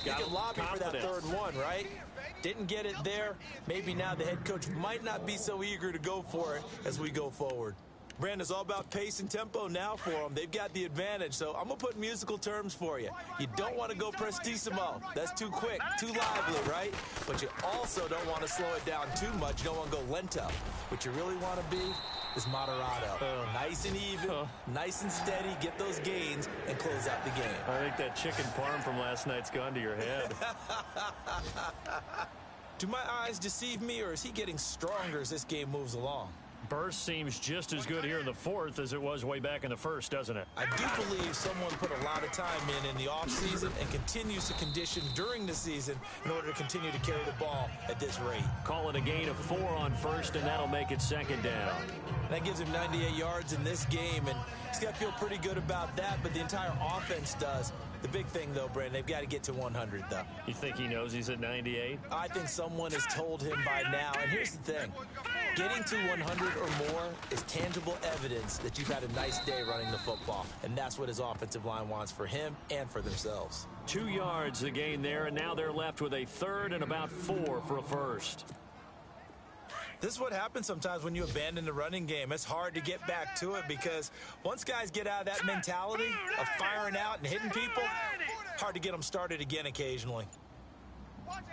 you can lobby for that 3rd one, right? Didn't get it there. Maybe now the head coach might not be so eager to go for it as we go forward. Brandon, it's all about pace and tempo now for them. They've got the advantage, so I'm going to put musical terms for you. You don't want to go prestissimo. That's too quick, too lively, right? But you also don't want to slow it down too much. You don't want to go lento. What you really want to be is moderato. Nice and even, nice and steady, get those gains, and close out the game. I think that chicken parm from last night's gone to your head. Do my eyes deceive me, or is he getting stronger as this game moves along? Burst seems just as good here in the 4th as it was way back in the 1st, doesn't it? I do believe someone put a lot of time in the offseason and continues to condition during the season in order to continue to carry the ball at this rate. Call it a gain of 4 on 1st, and that'll make it 2nd down. That gives him 98 yards in this game, and he's got to feel pretty good about that, but the entire offense does. The big thing, though, Brandon, they've got to get to 100, though. You think he knows he's at 98? I think someone has told him by now. And here's the thing. Getting to 100 or more is tangible evidence that you've had a nice day running the football. And that's what his offensive line wants for him and for themselves. 2 yards the gain there, and now they're left with a 3rd and about 4 for a 1st. This is what happens sometimes when you abandon the running game. It's hard to get back to it because once guys get out of that mentality of firing out and hitting people, hard to get them started again occasionally.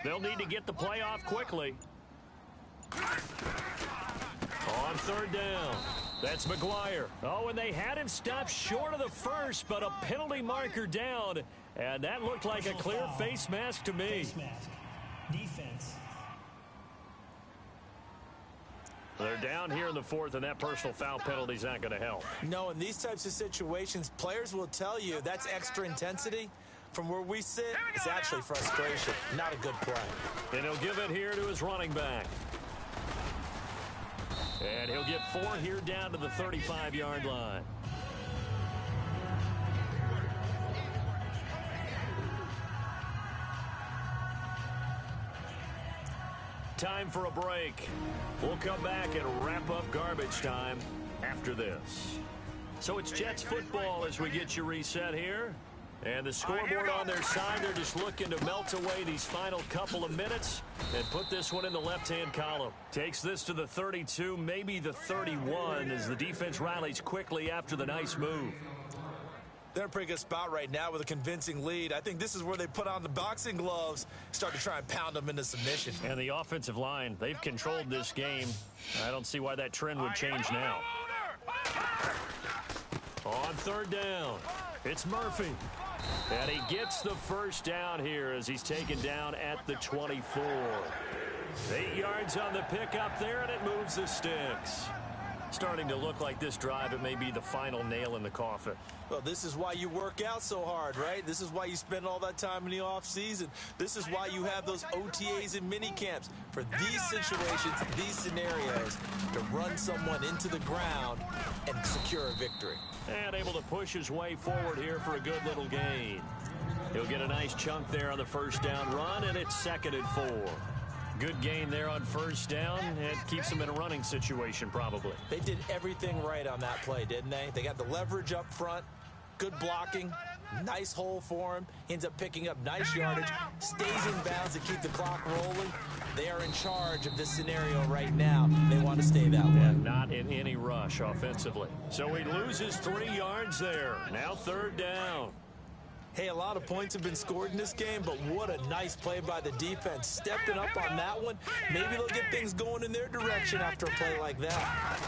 They'll need to get the play off quickly. On 3rd down. That's McGuire. Oh, and they had him stopped short of the first, but a penalty marker down. And that looked like a clear face mask to me. Face mask. Defense. They're down here in the fourth, and that personal foul penalty is not going to help. No, in these types of situations, players will tell you that's extra intensity. From where we sit, it's actually frustration, not a good play. And he'll give it here to his running back. And he'll get 4 here down to the 35-yard line. Time for a break. We'll come back and wrap up garbage time after this. So it's Jets football as we get you reset here. And the scoreboard on their side, they're just looking to melt away these final couple of minutes and put this one in the left-hand column. Takes this to the 32, maybe the 31, as the defense rallies quickly after the nice move. They're in a pretty good spot right now with a convincing lead. I think this is where they put on the boxing gloves, start to try and pound them into submission. And the offensive line, they've controlled this game. I don't see why that trend would change now. On third down, it's Murphy. And he gets the first down here as he's taken down at the 24. 8 yards on the pickup there, and it moves the sticks. Starting to look like this drive, it may be the final nail in the coffin. Well, this is why you work out so hard, right? This is why you spend all that time in the offseason. This is why you have those OTAs and mini camps. For these situations, these scenarios, to run someone into the ground and secure a victory. And able to push his way forward here for a good little gain. He'll get a nice chunk there on the first down run, and it's 2nd and 4. Good gain there on first down. It keeps them in a running situation, probably. They did everything right on that play, didn't they? They got the leverage up front, good blocking, nice hole for him. Ends up picking up nice yardage, stays in bounds to keep the clock rolling. They are in charge of this scenario right now. They want to stay that way. And not in any rush offensively. So he loses 3 yards there. Now 3rd down. Hey, a lot of points have been scored in this game, but what a nice play by the defense. Stepping up on that one. Maybe they'll get things going in their direction after a play like that.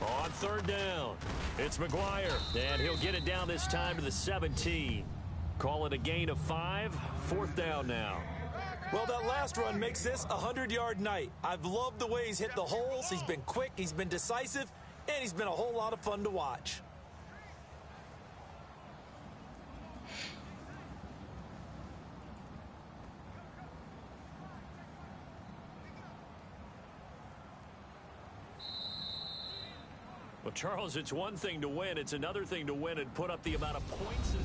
On 3rd down, it's McGuire, and he'll get it down this time to the 17. Call it a gain of 5. 4th down now. Well, that last run makes this a 100-yard night. I've loved the way he's hit the holes. He's been quick, he's been decisive, and he's been a whole lot of fun to watch. Well, Charles, it's one thing to win. It's another thing to win and put up the amount of points.